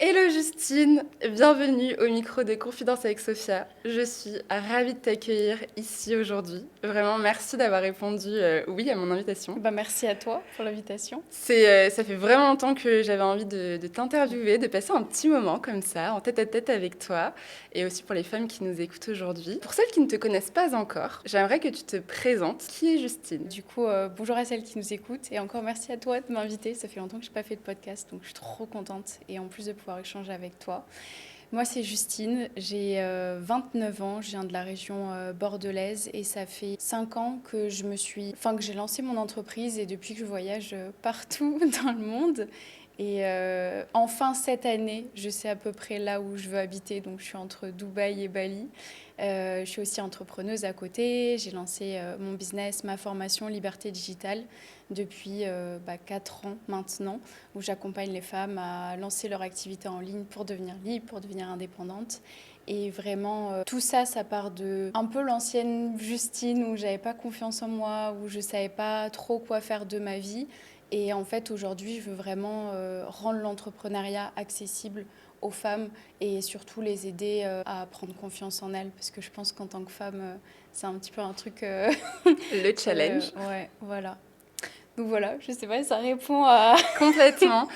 Hello Justine, bienvenue au micro de Confidence avec Sophia. Je suis ravie de t'accueillir ici aujourd'hui. Vraiment, merci d'avoir répondu oui à mon invitation. Merci à toi pour l'invitation. Ça fait vraiment longtemps que j'avais envie de t'interviewer, de passer un petit moment comme ça, en tête à tête avec toi, et aussi pour les femmes qui nous écoutent aujourd'hui. Pour celles qui ne te connaissent pas encore, j'aimerais que tu te présentes. Qui est Justine? Du coup, bonjour à celles qui nous écoutent et encore merci à toi de m'inviter. Ça fait longtemps que je n'ai pas fait de podcast, donc je suis trop contente et en plus de pouvoir échanger avec toi. Moi, c'est Justine, j'ai 29 ans, je viens de la région bordelaise et ça fait 5 ans que que j'ai lancé mon entreprise et depuis que je voyage partout dans le monde. Et enfin, cette année, je sais à peu près là où je veux habiter, donc je suis entre Dubaï et Bali. Je suis aussi entrepreneuse à côté, j'ai lancé mon business, ma formation Liberté Digitale depuis 4 ans maintenant, où j'accompagne les femmes à lancer leur activité en ligne pour devenir libre, pour devenir indépendante. Et vraiment, tout ça, ça part de un peu l'ancienne Justine où j'avais pas confiance en moi, où je savais pas trop quoi faire de ma vie. Et en fait, aujourd'hui, je veux vraiment rendre l'entrepreneuriat accessible aux femmes et surtout les aider à prendre confiance en elles. Parce que je pense qu'en tant que femme, c'est un petit peu un truc... Le challenge. ouais, voilà. Donc voilà, je sais pas si ça répond à... Complètement.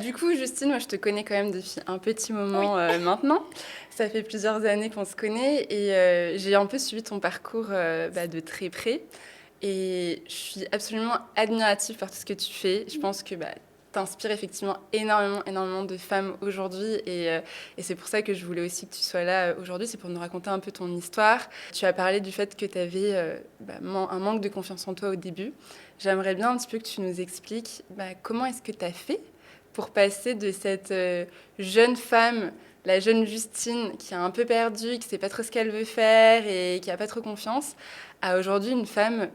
Du coup, Justine, moi, je te connais quand même depuis un petit Oui. moment maintenant. Ça fait plusieurs années qu'on se connaît et j'ai un peu suivi ton parcours de très près. Et je suis absolument admirative par tout ce que tu fais. Je pense que t'inspires effectivement énormément, énormément de femmes aujourd'hui. Et c'est pour ça que je voulais aussi que tu sois là aujourd'hui. C'est pour nous raconter un peu ton histoire. Tu as parlé du fait que tu avais un manque de confiance en toi au début. J'aimerais bien un petit peu que tu nous expliques comment est-ce que tu as fait pour passer de cette jeune femme, la jeune Justine, qui est un peu perdue, qui ne sait pas trop ce qu'elle veut faire et qui n'a pas trop confiance, à aujourd'hui une femme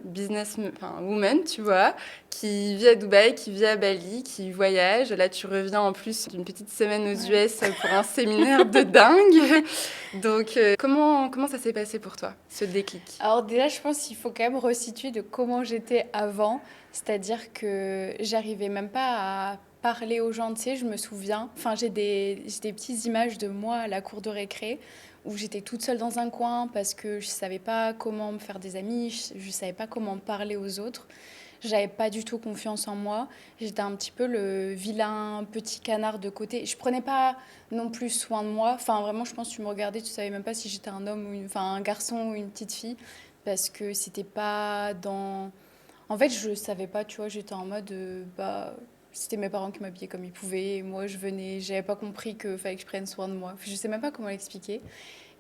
woman, tu vois, qui vit à Dubaï, qui vit à Bali, qui voyage. Là, tu reviens en plus d'une petite semaine aux Ouais. US pour un séminaire de dingue. Donc, comment ça s'est passé pour toi, ce déclic? Alors déjà, je pense qu'il faut quand même resituer de comment j'étais avant. C'est-à-dire que j'arrivais même pas à parler aux gens, tu sais, je me souviens. Enfin, j'ai des petites images de moi à la cour de récré où j'étais toute seule dans un coin parce que je savais pas comment me faire des amis, je savais pas comment parler aux autres. J'avais pas du tout confiance en moi. J'étais un petit peu le vilain petit canard de côté. Je prenais pas non plus soin de moi. Enfin, vraiment, je pense que tu me regardais, tu savais même pas si j'étais un homme ou un garçon ou une petite fille. Parce que c'était pas dans. En fait, je savais pas, tu vois, j'étais en mode. C'était mes parents qui m'habillaient comme ils pouvaient. Et moi, je venais. J'avais pas compris qu'il fallait que je prenne soin de moi. Je sais même pas comment l'expliquer.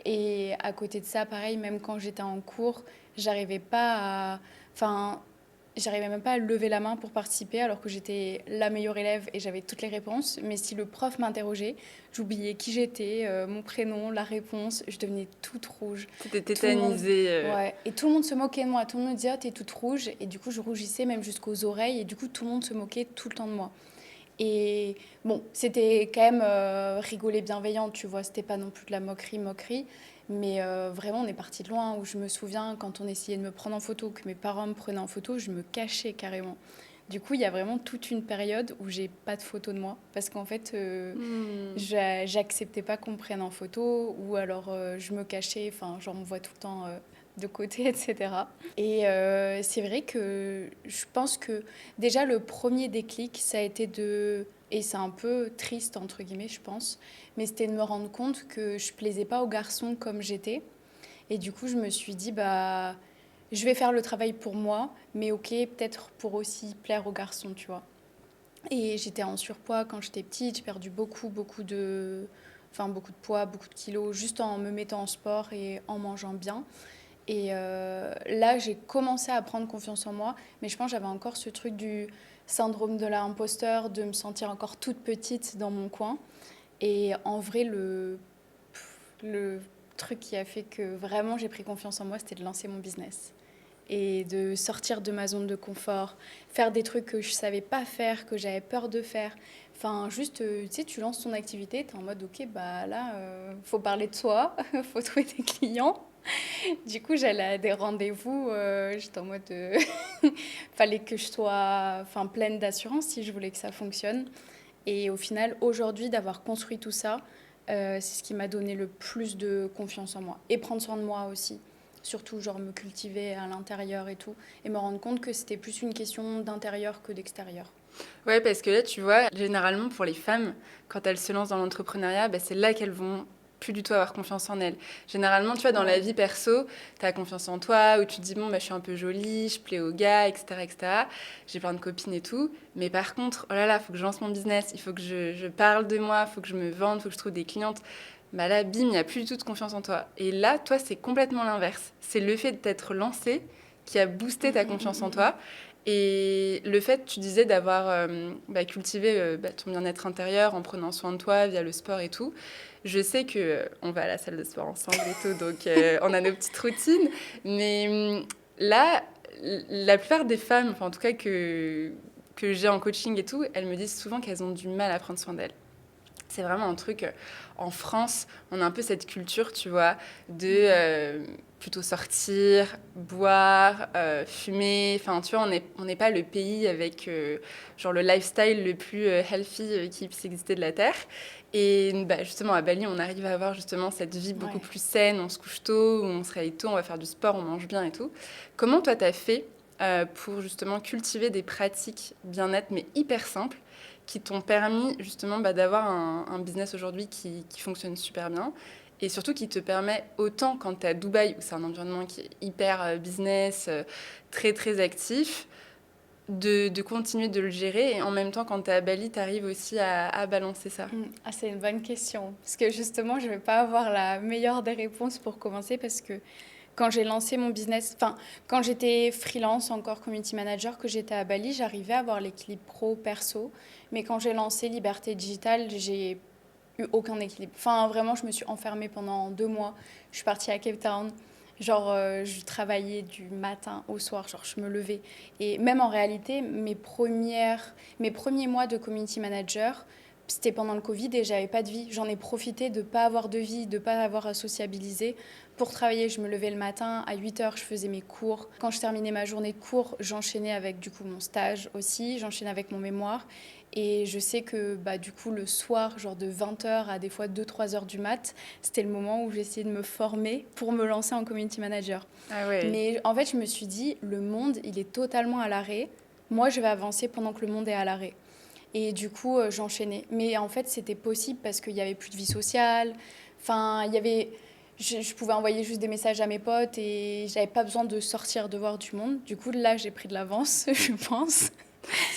Et à côté de ça, pareil, même quand j'étais en cours, j'arrivais pas à. Enfin, j'arrivais même pas à lever la main pour participer alors que j'étais la meilleure élève et j'avais toutes les réponses. Mais si le prof m'interrogeait, j'oubliais qui j'étais, mon prénom, la réponse. Je devenais toute rouge. T'étais Tout le monde, tétanisée. ouais, et tout le monde se moquait de moi. Tout le monde me disait, ah, t'es toute rouge. Et du coup, je rougissais même jusqu'aux oreilles. Et du coup, tout le monde se moquait tout le temps de moi. Et bon, c'était quand même rigolé bienveillant, tu vois, c'était pas non plus de la moquerie. Mais vraiment, on est parti de loin, où je me souviens, quand on essayait de me prendre en photo, que mes parents me prenaient en photo, je me cachais carrément. Du coup, il y a vraiment toute une période où j'ai pas de photos de moi, parce qu'en fait, Hmm. j'acceptais pas qu'on me prenne en photo, ou alors je me cachais, enfin, genre, on me voit tout le temps de côté, etc. Et c'est vrai que je pense que déjà le premier déclic, ça a été de... Et c'est un peu triste, entre guillemets, je pense, mais c'était de me rendre compte que je plaisais pas aux garçons comme j'étais. Et du coup, je me suis dit, bah, je vais faire le travail pour moi, mais ok, peut-être pour aussi plaire aux garçons, tu vois. Et j'étais en surpoids quand j'étais petite, j'ai perdu beaucoup de poids, beaucoup de kilos, juste en me mettant en sport et en mangeant bien. Et là, j'ai commencé à prendre confiance en moi, mais je pense que j'avais encore ce truc du syndrome de l'imposteur, de me sentir encore toute petite dans mon coin. Et en vrai, le truc qui a fait que vraiment j'ai pris confiance en moi, c'était de lancer mon business. Et de sortir de ma zone de confort, faire des trucs que je savais pas faire, que j'avais peur de faire. Enfin, juste, tu sais, tu lances ton activité, tu es en mode, ok, bah là, faut parler de soi, faut trouver des clients. Du coup, j'allais à des rendez-vous, j'étais en mode... fallait que je sois pleine d'assurance si je voulais que ça fonctionne. Et au final, aujourd'hui, d'avoir construit tout ça, c'est ce qui m'a donné le plus de confiance en moi. Et prendre soin de moi aussi. Surtout, genre me cultiver à l'intérieur et tout. Et me rendre compte que c'était plus une question d'intérieur que d'extérieur. Ouais, parce que là, tu vois, généralement, pour les femmes, quand elles se lancent dans l'entrepreneuriat, bah, c'est là qu'elles vont plus du tout avoir confiance en elles. Généralement, tu vois, dans la Ouais. vie perso, tu as confiance en toi, où tu te dis, bon, bah, je suis un peu jolie, je plais aux gars, etc., etc. J'ai plein de copines et tout. Mais par contre, oh là là, il faut que je lance mon business, il faut que je parle de moi, il faut que je me vende, il faut que je trouve des clientes. Bah là, bim, il n'y a plus du tout de confiance en toi. Et là, toi, c'est complètement l'inverse. C'est le fait de t'être lancé qui a boosté ta confiance en toi. Et le fait, tu disais, d'avoir cultivé ton bien-être intérieur en prenant soin de toi via le sport et tout, je sais que on va à la salle de sport ensemble et tout, donc on a nos petites routines. Mais là, la plupart des femmes, enfin en tout cas que j'ai en coaching et tout, elles me disent souvent qu'elles ont du mal à prendre soin d'elles. C'est vraiment un truc, en France, on a un peu cette culture, tu vois, de plutôt sortir, boire, fumer. Enfin, tu vois, on n'est pas le pays avec genre le lifestyle le plus healthy qui puisse exister de la Terre. Et bah, justement, à Bali, on arrive à avoir justement cette vie beaucoup Ouais. plus saine. On se couche tôt, on se réveille tôt, on va faire du sport, on mange bien et tout. Comment toi, t'as fait pour justement cultiver des pratiques bien-être, mais hyper simples, qui t'ont permis justement d'avoir un business aujourd'hui qui fonctionne super bien et surtout qui te permet autant quand tu es à Dubaï où c'est un environnement qui est hyper business, très très actif, de continuer de le gérer et en même temps quand tu es à Bali, tu arrives aussi à balancer ça. Ah, c'est une bonne question. Parce que justement, je ne vais pas avoir la meilleure des réponses pour commencer parce que quand j'ai lancé mon business, enfin, quand j'étais freelance, encore community manager, que j'étais à Bali, j'arrivais à avoir l'équilibre pro-perso. Mais quand j'ai lancé Liberté Digitale, j'ai eu aucun équilibre. Enfin, vraiment, je me suis enfermée pendant 2 mois. Je suis partie à Cape Town. Genre, je travaillais du matin au soir, genre, je me levais. Et même en réalité, mes premiers mois de community manager, c'était pendant le Covid et j'avais pas de vie. J'en ai profité de pas avoir de vie, de pas avoir à sociabiliser. Pour travailler, je me levais le matin, à 8 heures, je faisais mes cours. Quand je terminais ma journée de cours, j'enchaînais avec du coup mon stage aussi, j'enchaînais avec mon mémoire. Et je sais que bah, du coup, le soir, genre de 20 heures à des fois 2-3 heures du mat, c'était le moment où j'essayais de me former pour me lancer en community manager. Ah ouais. Mais en fait, je me suis dit, le monde, il est totalement à l'arrêt. Moi, je vais avancer pendant que le monde est à l'arrêt. Et du coup, j'enchaînais. Mais en fait, c'était possible parce qu'il n'y avait plus de vie sociale. Enfin, il y avait... Je pouvais envoyer juste des messages à mes potes et j'avais pas besoin de sortir, de voir du monde. Du coup, là, j'ai pris de l'avance, je pense.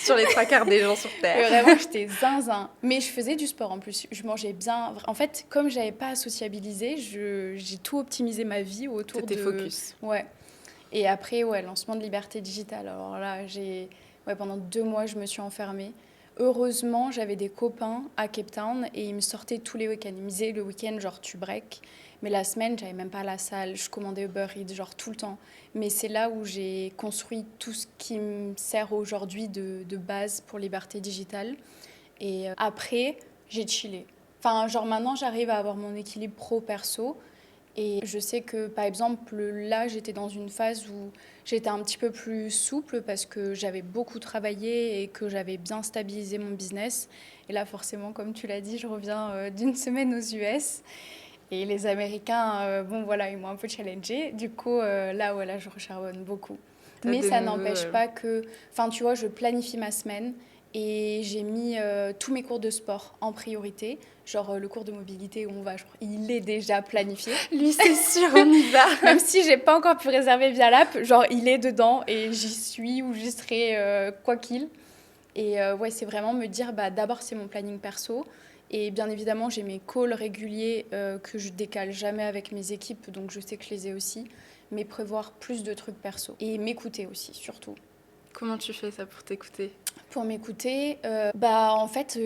Sur les trois quarts des gens sur Et Terre. vraiment, j'étais zinzin. Mais je faisais du sport en plus. Je mangeais bien. En fait, comme j'avais pas à sociabiliser, j'ai tout optimisé ma vie autour C'était de... focus. Ouais. Et après, ouais, lancement de Liberté Digitale. Alors là, ouais, pendant 2 mois, je me suis enfermée. Heureusement, j'avais des copains à Cape Town et ils me sortaient tous les week-ends. Ils me disaient le week-end, genre, tu breaks. Mais la semaine, j'avais même pas la salle. Je commandais Uber Eats, genre, tout le temps. Mais c'est là où j'ai construit tout ce qui me sert aujourd'hui de base pour Liberté Digitale. Et après, j'ai chillé. Enfin, genre, maintenant, j'arrive à avoir mon équilibre pro-perso. Et je sais que, par exemple, là, j'étais dans une phase où j'étais un petit peu plus souple parce que j'avais beaucoup travaillé et que j'avais bien stabilisé mon business. Et là, forcément, comme tu l'as dit, je reviens d'une semaine aux US. Et les Américains, bon, voilà, ils m'ont un peu challengée. Du coup, là, voilà, je recharbonne beaucoup. T'as Mais de ça nouveau... n'empêche pas que... Enfin, tu vois, je planifie ma semaine et j'ai mis tous mes cours de sport en priorité. Genre, le cours de mobilité où on va, genre, il est déjà planifié. Lui, c'est sûr, on y va. Même si j'ai pas encore pu réserver via l'app, genre, il est dedans et j'y suis ou j'y serai quoi qu'il. Et ouais, c'est vraiment me dire, bah, d'abord, c'est mon planning perso. Et bien évidemment, j'ai mes calls réguliers que je décale jamais avec mes équipes, donc je sais que je les ai aussi. Mais prévoir plus de trucs perso. Et m'écouter aussi, surtout. Comment tu fais ça pour t'écouter? Pour m'écouter, bah en fait,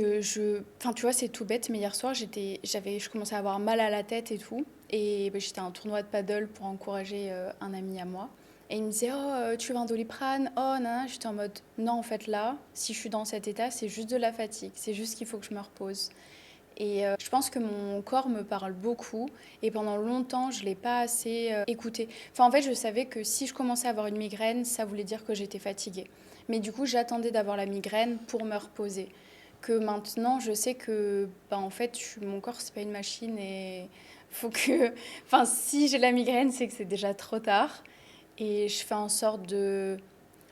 enfin tu vois, c'est tout bête, mais hier soir, je commençais à avoir mal à la tête et tout. Et bah, j'étais à un tournoi de paddle pour encourager un ami à moi. Et il me disait, oh, tu veux un Doliprane? Oh, non, j'étais en mode, non, en fait, là, si je suis dans cet état, c'est juste de la fatigue. C'est juste qu'il faut que je me repose. Et je pense que mon corps me parle beaucoup. Et pendant longtemps, je ne l'ai pas assez écouté. Enfin, en fait, je savais que si je commençais à avoir une migraine, ça voulait dire que j'étais fatiguée. Mais du coup, j'attendais d'avoir la migraine pour me reposer. que maintenant, je sais que, bah, en fait, mon corps, c'est pas une machine et faut que... Enfin, si j'ai la migraine, c'est que c'est déjà trop tard. Et je fais en sorte de...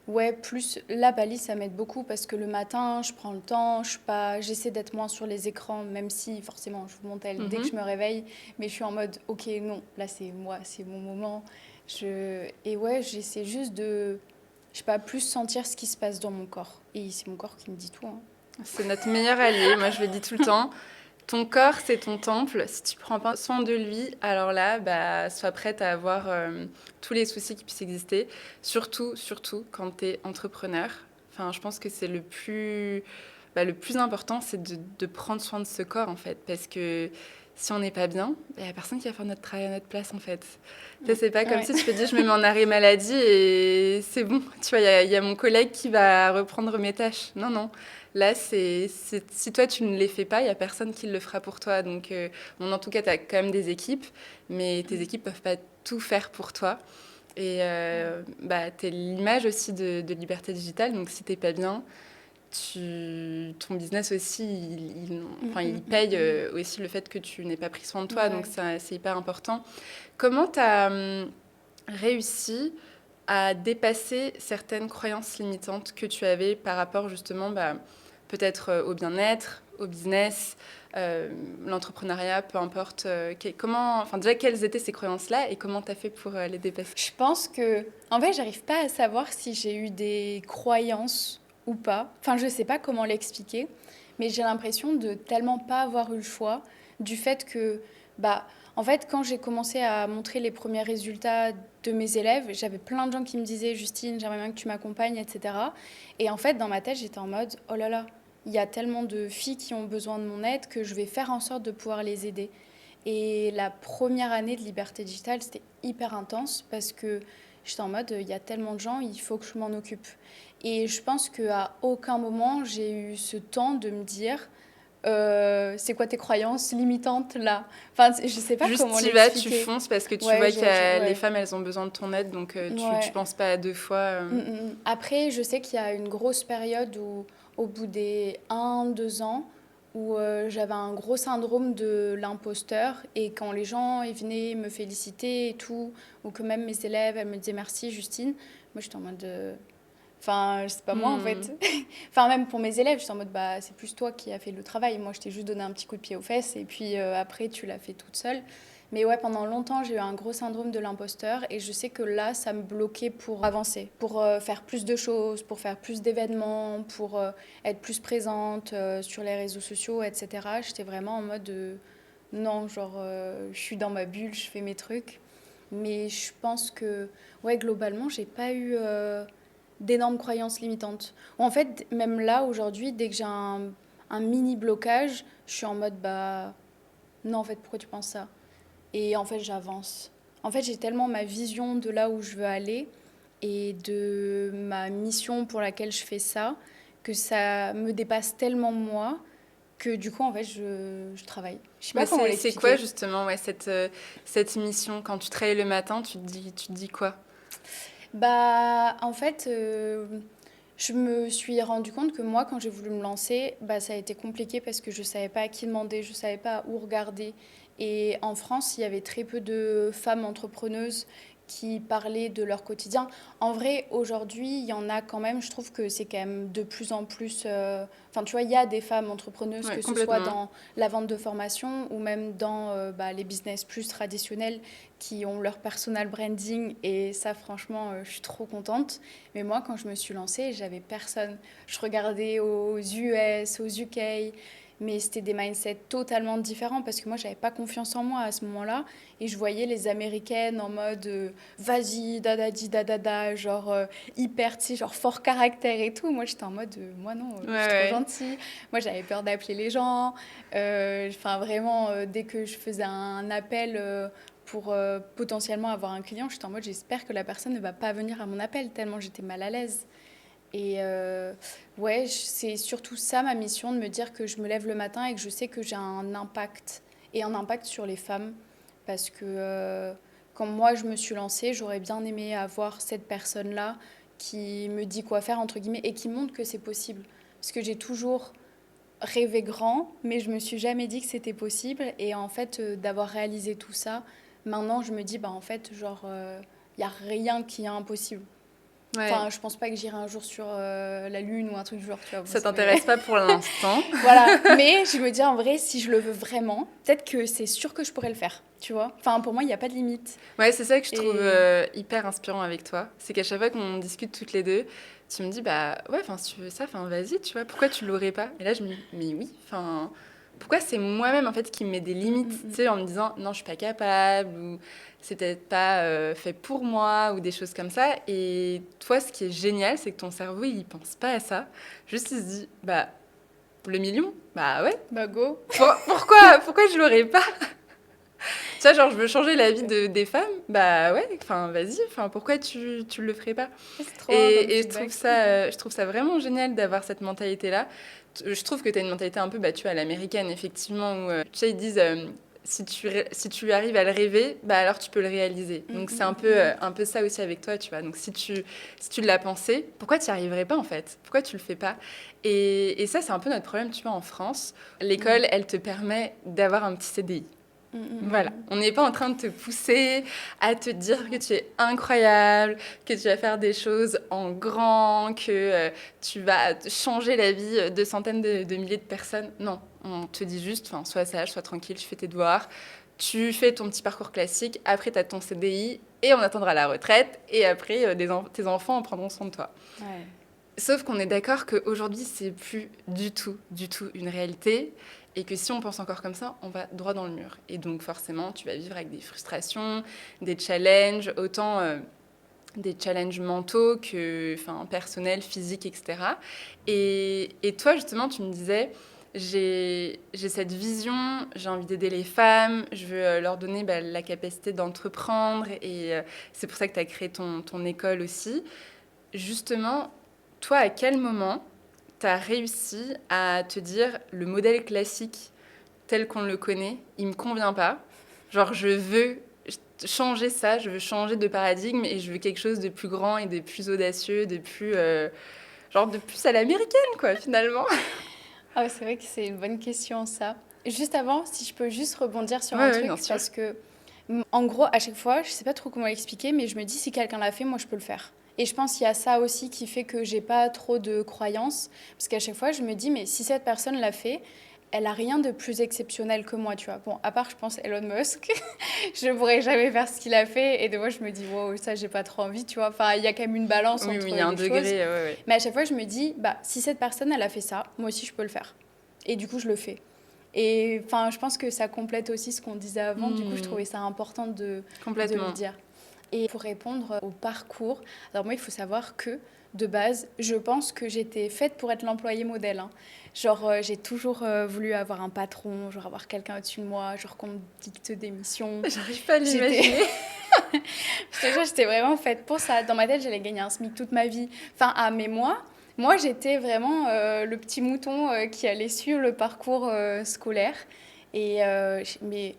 Ouais, plus la balise, ça m'aide beaucoup parce que le matin, je prends le temps, je suis pas, j'essaie d'être moins sur les écrans, même si forcément je vous montre dès que je me réveille, mais je suis en mode, ok, non, là c'est moi, c'est mon moment. Et ouais, j'essaie juste de, je sais pas, plus sentir ce qui se passe dans mon corps. Et c'est mon corps qui me dit tout, hein. C'est notre meilleur allié, moi je le dis tout le temps. Ton corps, c'est ton temple. Si tu prends pas soin de lui, alors là, bah, sois prête à avoir tous les soucis qui puissent exister. Surtout quand tu es entrepreneur. Enfin, je pense que c'est le plus important, c'est de prendre soin de ce corps, en fait. Parce que si on n'est pas bien, il n'y a personne qui va faire notre travail à notre place, en fait. Ça, c'est pas comme Ouais. si tu te dis, je me mets en arrêt maladie et c'est bon. Tu vois, il y a mon collègue qui va reprendre mes tâches. Non, non. Là, si toi, tu ne les fais pas, il n'y a personne qui le fera pour toi. Donc, bon, en tout cas, tu as quand même des équipes, mais tes équipes ne peuvent pas tout faire pour toi. Et bah, tu es l'image aussi de Liberté Digitale. Donc, si tu n'es pas bien, ton business aussi, enfin, il paye aussi le fait que tu n'aies pas pris soin de toi. Ouais. Donc, c'est hyper important. Comment tu as réussi à dépasser certaines croyances limitantes que tu avais par rapport justement bah, peut-être au bien-être, au business, l'entrepreneuriat, peu importe. Enfin, déjà, quelles étaient ces croyances-là et comment tu as fait pour les dépasser? Je pense que, en fait, j'arrive pas à savoir si j'ai eu des croyances ou pas. Enfin, je sais pas comment l'expliquer, mais j'ai l'impression de tellement pas avoir eu le choix du fait que, bah, en fait, quand j'ai commencé à montrer les premiers résultats de mes élèves, j'avais plein de gens qui me disaient, Justine, j'aimerais bien que tu m'accompagnes, etc. Et en fait, dans ma tête, j'étais en mode, oh là là, il y a tellement de filles qui ont besoin de mon aide que je vais faire en sorte de pouvoir les aider. Et la première année de Liberté Digitale, c'était hyper intense parce que j'étais en mode, il y a tellement de gens, il faut que je m'en occupe. Et je pense qu'à aucun moment, j'ai eu ce temps de me dire, c'est quoi tes croyances limitantes là? Enfin, je sais pas Juste comment t'y vas, tu l'expliquer. fonces parce que tu Ouais, vois que les ouais. femmes, elles ont besoin de ton aide, donc tu Ouais. penses pas à deux fois. Après, je sais qu'il y a une grosse période où, au bout des 1, 2 ans, où j'avais un gros syndrome de l'imposteur. Et quand les gens ils venaient me féliciter et tout, ou que même mes élèves, elles me disaient merci Justine, moi j'étais en mode... Enfin, c'est pas moi en fait. Enfin, même pour mes élèves, j'étais en mode bah, c'est plus toi qui as fait le travail. Moi, je t'ai juste donné un petit coup de pied aux fesses et puis après, tu l'as fait toute seule. Mais ouais, pendant longtemps, j'ai eu un gros syndrome de l'imposteur et je sais que là, ça me bloquait pour avancer, pour faire plus de choses, pour faire plus d'événements, pour être plus présente sur les réseaux sociaux, etc. J'étais vraiment en mode non, genre, je suis dans ma bulle, je fais mes trucs. Mais je pense que, ouais, globalement, j'ai pas eu d'énormes croyances limitantes. Ou en fait, même là, aujourd'hui, dès que j'ai un mini blocage, je suis en mode, bah, non, en fait, pourquoi tu penses ça? Et en fait, j'avance. En fait, j'ai tellement ma vision de là où je veux aller et de ma mission pour laquelle je fais ça, que ça me dépasse tellement moi que du coup, en fait, je travaille. Je sais Mais pas comment c'est quoi l'expliquer. justement ouais, cette mission? Quand tu te réveilles le matin, tu te dis quoi? Bah, en fait, je me suis rendu compte que moi, quand j'ai voulu me lancer, bah, ça a été compliqué parce que je savais pas à qui demander, je savais pas où regarder. Et en France, il y avait très peu de femmes entrepreneuses qui parlaient de leur quotidien. En vrai, aujourd'hui, il y en a quand même. Je trouve que c'est quand même de plus en plus. Enfin, tu vois, il y a des femmes entrepreneuses, Ouais, que ce soit complètement. dans la vente de formation ou même dans bah, les business plus traditionnels qui ont leur personal branding. Et ça, franchement, je suis trop contente. Mais moi, quand je me suis lancée, j'avais personne. Je regardais aux US, aux UK, mais c'était des mindsets totalement différents parce que moi, j'avais pas confiance en moi à ce moment-là. Et je voyais les Américaines en mode vas-y, dadadi, dadada, genre hyper, tu sais, genre fort caractère et tout. Moi, j'étais en mode moi non, Ouais, je suis trop ouais. gentille. Moi, j'avais peur d'appeler les gens. Enfin, vraiment, dès que je faisais un appel pour potentiellement avoir un client, j'étais en mode j'espère que la personne ne va pas venir à mon appel tellement j'étais mal à l'aise. Et ouais, c'est surtout ça ma mission, de me dire que je me lève le matin et que je sais que j'ai un impact, et un impact sur les femmes. Parce que quand moi je me suis lancée, j'aurais bien aimé avoir cette personne-là qui me dit quoi faire, entre guillemets, et qui montre que c'est possible. Parce que j'ai toujours rêvé grand, mais je me suis jamais dit que c'était possible. Et en fait, d'avoir réalisé tout ça, maintenant, je me dis, bah en fait, genre, il y a rien qui est impossible. Ouais. Enfin, je pense pas que j'irai un jour sur la Lune ou un truc du genre, tu vois. Bon, Ça ça fait... t'intéresse pas pour l'instant. Voilà, mais je me dis en vrai, si je le veux vraiment, peut-être que c'est sûr que je pourrais le faire, tu vois. Enfin, pour moi, il n'y a pas de limite. Ouais, c'est ça que je trouve Et hyper inspirant avec toi. C'est qu'à chaque fois qu'on discute toutes les deux, tu me dis, bah ouais, enfin, si tu veux ça, enfin, vas-y, tu vois, pourquoi tu l'aurais pas? Et là, je me dis, mais oui, enfin, pourquoi c'est moi-même, en fait, qui me met des Mm, limites, tu mm. sais, en me disant, non, je suis pas capable, ou c'est peut-être pas fait pour moi, ou des choses comme ça. Et toi, ce qui est génial, c'est que ton cerveau, il pense pas à ça. Juste, il se dit, bah, le million, bah ouais, Bah go. pourquoi je l'aurais pas? Tu vois, genre, je veux changer la vie Ok. des femmes, bah ouais, enfin, vas-y, enfin, pourquoi tu le ferais pas? C'est trop bien comme Et feedback. je trouve ça vraiment génial d'avoir cette mentalité-là. Je trouve que tu as une mentalité un peu, bah, tu vois, à l'américaine, effectivement, où, tu sais, ils disent, si tu arrives à le rêver, bah alors tu peux le réaliser. Mm, Donc c'est mm, mm. un peu ça aussi avec toi, tu vois. Donc si tu l'as pensé, pourquoi tu n'y arriverais pas, en fait? Pourquoi tu le fais pas? Et ça, c'est un peu notre problème, tu vois, en France. L'école, Mm, elle te permet d'avoir un petit CDI. mm, mm, Voilà, mm. on n'est pas en train de te pousser à te dire que tu es incroyable, que tu vas faire des choses en grand, que tu vas changer la vie de centaines de milliers de personnes. Non, on te dit juste, enfin, sois sage, sois tranquille, tu fais tes devoirs, tu fais ton petit parcours classique, après tu as ton CDI et on attendra la retraite et après tes enfants en prendront soin de toi. Ouais. Sauf qu'on est d'accord qu'aujourd'hui, c'est plus du tout une réalité. Et que si on pense encore comme ça, on va droit dans le mur. Et donc forcément, tu vas vivre avec des frustrations, des challenges, autant des challenges mentaux que personnels, physiques, etc. Et toi, justement, tu me disais, j'ai cette vision, j'ai envie d'aider les femmes, je veux leur donner bah, la capacité d'entreprendre. Et c'est pour ça que tu as créé ton école aussi. Justement, toi, à quel moment tu as réussi à te dire le modèle classique tel qu'on le connaît, il me convient pas. Genre, je veux changer ça, je veux changer de paradigme et je veux quelque chose de plus grand et de plus audacieux, de plus, genre, de plus à l'américaine, quoi, finalement. Ah ouais, c'est vrai que c'est une bonne question, ça. Juste avant, si je peux juste rebondir sur un Ouais, ouais, bien truc, sûr. parce que, en gros, à chaque fois, je sais pas trop comment l'expliquer, mais je me dis, si quelqu'un l'a fait, moi, je peux le faire. Et je pense qu'il y a ça aussi qui fait que j'ai pas trop de croyances, parce qu'à chaque fois, je me dis, mais si cette personne l'a fait, elle a rien de plus exceptionnel que moi, tu vois. Bon, à part, je pense, Elon Musk, je pourrais jamais faire ce qu'il a fait, et de moi, je me dis, wow, ça, j'ai pas trop envie, tu vois. Enfin, il y a quand même une balance Oui, oui, il entre y a un les choses. degré, ouais, ouais. Mais à chaque fois, je me dis, bah, si cette personne, elle a fait ça, moi aussi, je peux le faire. Et du coup, je le fais. Et enfin, je pense que ça complète aussi ce qu'on disait avant. Du coup, je trouvais ça important de le Complètement. dire. Et pour répondre au parcours, alors moi, il faut savoir que de base, je pense que j'étais faite pour être l'employée modèle, hein. Genre, j'ai toujours voulu avoir un patron, genre avoir quelqu'un au-dessus de moi, genre qu'on me dicte des missions. J'arrive pas à J'étais, l'imaginer. je te jure, j'étais vraiment faite pour ça. Dans ma tête, j'allais gagner un SMIC toute ma vie. Enfin, ah, mais moi, j'étais vraiment le petit mouton qui allait suivre le parcours scolaire. Et mais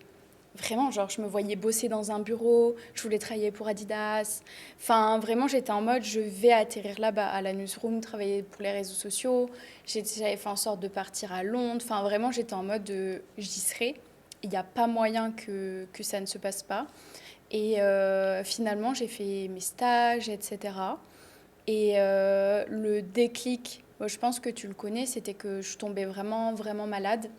vraiment, genre, je me voyais bosser dans un bureau, je voulais travailler pour Adidas. Enfin, vraiment, j'étais en mode, je vais atterrir là-bas à la newsroom, travailler pour les réseaux sociaux. J'avais fait en sorte de partir à Londres. Enfin, vraiment, j'étais en mode, j'y serai. Il n'y a pas moyen que ça ne se passe pas. Et finalement, j'ai fait mes stages, etc. Et le déclic, moi, je pense que tu le connais, c'était que je tombais vraiment, vraiment malade.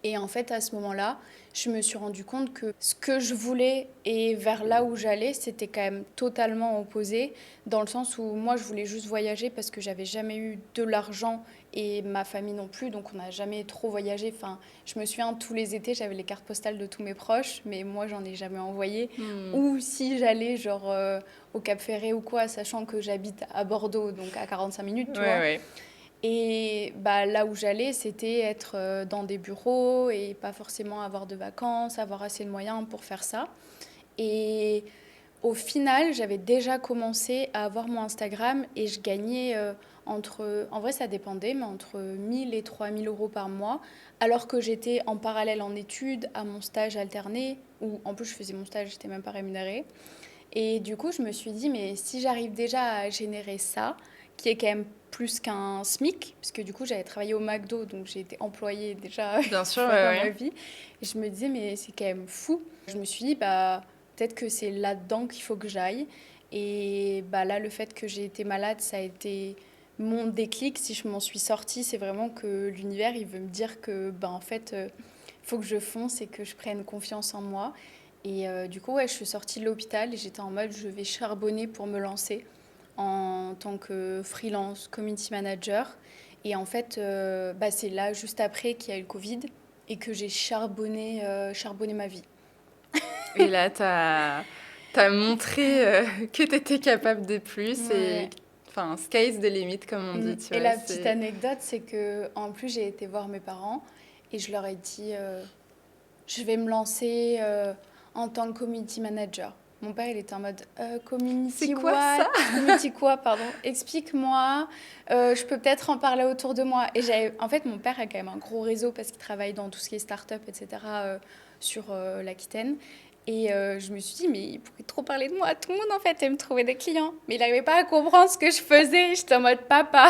Et en fait, à ce moment-là, je me suis rendu compte que ce que je voulais et vers là où j'allais, c'était quand même totalement opposé, dans le sens où moi, je voulais juste voyager parce que j'avais jamais eu de l'argent et ma famille non plus, donc on n'a jamais trop voyagé. Enfin, je me souviens, tous les étés, j'avais les cartes postales de tous mes proches, mais moi, j'en ai jamais envoyé. Hmm. Ou si j'allais, genre, au Cap Ferré ou quoi, sachant que j'habite à Bordeaux, donc à 45 minutes, Ouais, tu vois. ouais. Et bah, là où j'allais, c'était être dans des bureaux et pas forcément avoir de vacances, avoir assez de moyens pour faire ça. Et au final, j'avais déjà commencé à avoir mon Instagram et je gagnais en vrai ça dépendait, mais entre 1000 et 3000 euros par mois, alors que j'étais en parallèle en études, à mon stage alterné, où en plus je faisais mon stage, j'étais même pas rémunérée. Et du coup, je me suis dit, mais si j'arrive déjà à générer ça, qui est quand même plus qu'un SMIC, parce que du coup, j'avais travaillé au McDo, donc j'ai été employée déjà Bien une sûr, fois dans ouais, ma ouais. vie. Et je me disais, mais c'est quand même fou. Je me suis dit, bah, peut-être que c'est là-dedans qu'il faut que j'aille. Et bah, là, le fait que j'ai été malade, ça a été mon déclic. Si je m'en suis sortie, c'est vraiment que l'univers, il veut me dire que, bah, en fait, il faut que je fonce et que je prenne confiance en moi. Et du coup, ouais, je suis sortie de l'hôpital et j'étais en mode, je vais charbonner pour me lancer en tant que freelance community manager. Et en fait, bah, c'est là, juste après, qu'il y a eu le Covid et que j'ai charbonné ma vie. Et là, t'as montré que t'étais capable de plus et Ouais. enfin, sky's the limit, comme on dit, tu Et vois. la petite C'est... anecdote, c'est que en plus, j'ai été voir mes parents et je leur ai dit, je vais me lancer en tant que community manager. Mon père, il était en mode C'est community quoi what? ça? Community quoi, pardon? Explique-moi. Je peux peut-être en parler autour de moi. Et en fait, mon père a quand même un gros réseau parce qu'il travaille dans tout ce qui est start-up, etc. Sur l'Aquitaine. Et je me suis dit, mais il pourrait trop parler de moi. Tout le monde, en fait, aime trouver des clients. Mais il n'arrivait pas à comprendre ce que je faisais. J'étais en mode, papa,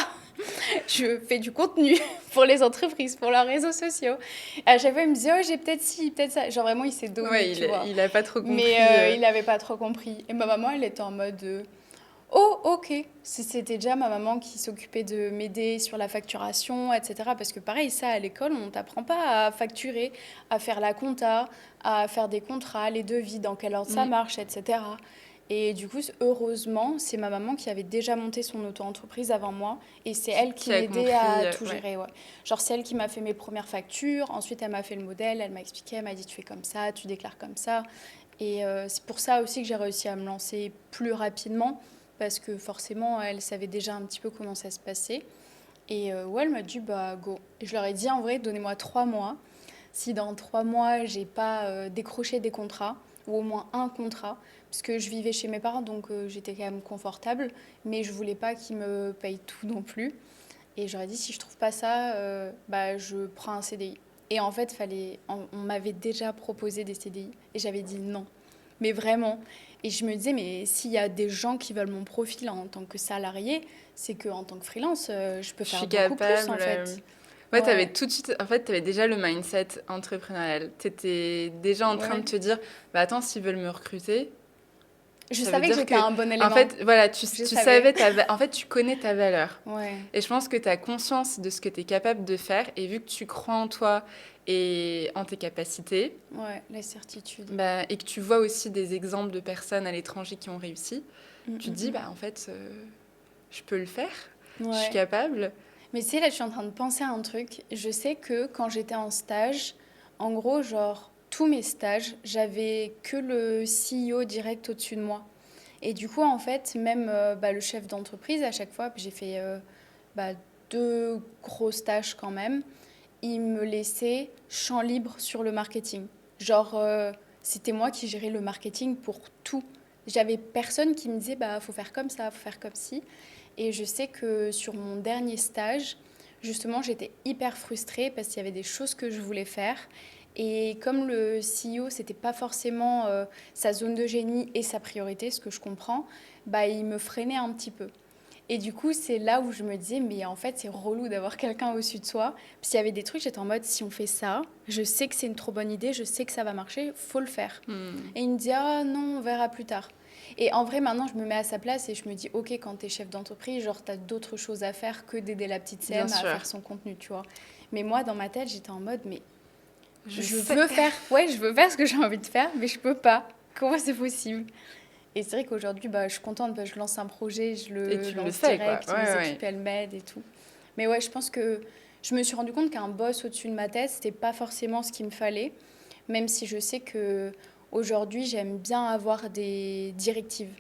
je fais du contenu pour les entreprises, pour leurs réseaux sociaux. Et à chaque fois, il me disait, oh, j'ai peut-être ci, peut-être ça. Genre vraiment, il s'est donné, Ouais, tu vois. il a pas trop Mais compris. il n'avait pas trop compris. Et ma maman, elle était en mode, oh, ok. C'était déjà ma maman qui s'occupait de m'aider sur la facturation, etc. Parce que pareil, ça, à l'école, on ne t'apprend pas à facturer, à faire la compta, à faire des contrats, les devis, dans quel ordre ça Mm. marche, etc. Et du coup, heureusement, c'est ma maman qui avait déjà monté son auto-entreprise avant moi. Et c'est elle qui Qui a m'aidait compris, à tout ouais. gérer. Ouais. Genre, c'est elle qui m'a fait mes premières factures. Ensuite, elle m'a fait le modèle. Elle m'a expliqué. Elle m'a dit, tu fais comme ça, tu déclares comme ça. Et c'est pour ça aussi que j'ai réussi à me lancer plus rapidement. Parce que forcément, elle savait déjà un petit peu comment ça se passait. Et ouais, elle m'a dit, bah, go. Et je leur ai dit, en vrai, donnez-moi 3 mois. Si dans 3 mois, j'ai pas décroché des contrats, ou au moins un contrat, parce que je vivais chez mes parents, donc j'étais quand même confortable, mais je voulais pas qu'ils me payent tout non plus. Et j'aurais dit, si je trouve pas ça, bah, je prends un CDI. Et en fait, on m'avait déjà proposé des CDI, et j'avais dit non. Mais vraiment. Et je me disais, mais s'il y a des gens qui veulent mon profil en tant que salarié, c'est qu'en tant que freelance, je peux Je faire suis beaucoup plus, en capable. fait. Ouais, t'avais Ouais, tout de suite, en fait, t'avais déjà le mindset entrepreneurial. T'étais déjà en train de ouais. te dire, bah attends, s'ils veulent me recruter, Je ça veut savais que dire j'étais que, un bon en élément. fait, voilà, Je tu savais. savais en fait, tu connais ta valeur. Ouais, Et je pense que tu as conscience de ce que tu es capable de faire. Et vu que tu crois en toi et en tes capacités, ouais, la certitude. bah, et que tu vois aussi des exemples de personnes à l'étranger qui ont réussi, tu te dis, Mm. bah en fait, je peux le faire, je suis Ouais. capable. Mais tu sais, là, je suis en train de penser à un truc. Je sais que quand j'étais en stage, en gros, genre, tous mes stages, j'avais que le CEO direct au-dessus de moi. Et du coup, en fait, même bah, le chef d'entreprise, à chaque fois, puis j'ai fait bah, 2 gros stages quand même, il me laissait champ libre sur le marketing. Genre, c'était moi qui gérais le marketing pour tout. J'avais personne qui me disait, bah, faut faire comme ça, faut faire comme ci. Et je sais que sur mon dernier stage, justement, j'étais hyper frustrée parce qu'il y avait des choses que je voulais faire. Et comme le CEO, c'était pas forcément sa zone de génie et sa priorité, ce que je comprends, bah, il me freinait un petit peu. Et du coup, c'est là où je me disais, mais en fait, c'est relou d'avoir quelqu'un au-dessus de soi. Parce qu'il y avait des trucs, j'étais en mode, si on fait ça, je sais que c'est une trop bonne idée, je sais que ça va marcher, faut le faire. Hmm. Et il me dit, ah non, on verra plus tard. Et en vrai, maintenant, je me mets à sa place et je me dis, ok, quand t'es chef d'entreprise, genre, t'as d'autres choses à faire que d'aider la petite Bien CM à sûr. faire son contenu, tu vois. Mais moi, dans ma tête, j'étais en mode, mais Je je sais. veux faire, ouais, je veux faire ce que j'ai envie de faire, mais je peux pas. Comment c'est possible? Et c'est vrai qu'aujourd'hui, bah, je suis contente, bah, je lance un projet, je Et le tu le lance fais, quoi. direct, mes Ouais, équipes, ouais. elles m'aident et tout. Mais ouais, je pense que je me suis rendu compte qu'un boss au-dessus de ma tête, c'était pas forcément ce qu'il me fallait, même si je sais que aujourd'hui, j'aime bien avoir des directives.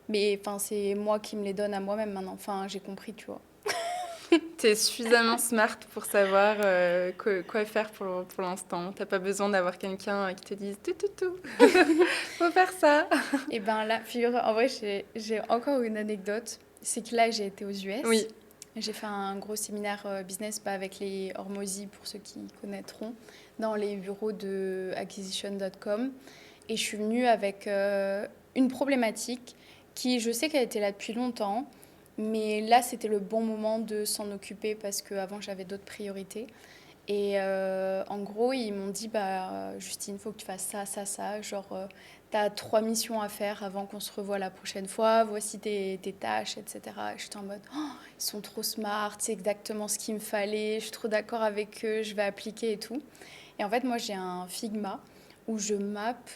Mais enfin, c'est moi qui me les donne à moi-même maintenant. Enfin, j'ai compris, tu vois. T'es suffisamment smart pour savoir quoi faire pour l'instant. T'as pas besoin d'avoir quelqu'un qui te dise tout. Faut faire ça. Et ben là, figure, en vrai, j'ai encore une anecdote. C'est que là, j'ai été aux US. Oui. J'ai fait un gros séminaire business bah, avec les Hormozy, pour ceux qui connaîtront, dans les bureaux de acquisition.com. Et je suis venue avec une problématique qui, je sais qu'elle était là depuis longtemps. Mais là, c'était le bon moment de s'en occuper parce qu'avant, j'avais d'autres priorités. Et en gros, ils m'ont dit, bah, Justine, il faut que tu fasses ça, ça, ça. Genre, tu as 3 missions à faire avant qu'on se revoie la prochaine fois. Voici tes tâches, etc. Et j'étais en mode, oh, ils sont trop smart, c'est exactement ce qu'il me fallait. Je suis trop d'accord avec eux, je vais appliquer et tout. Et en fait, moi, j'ai un Figma où je mappe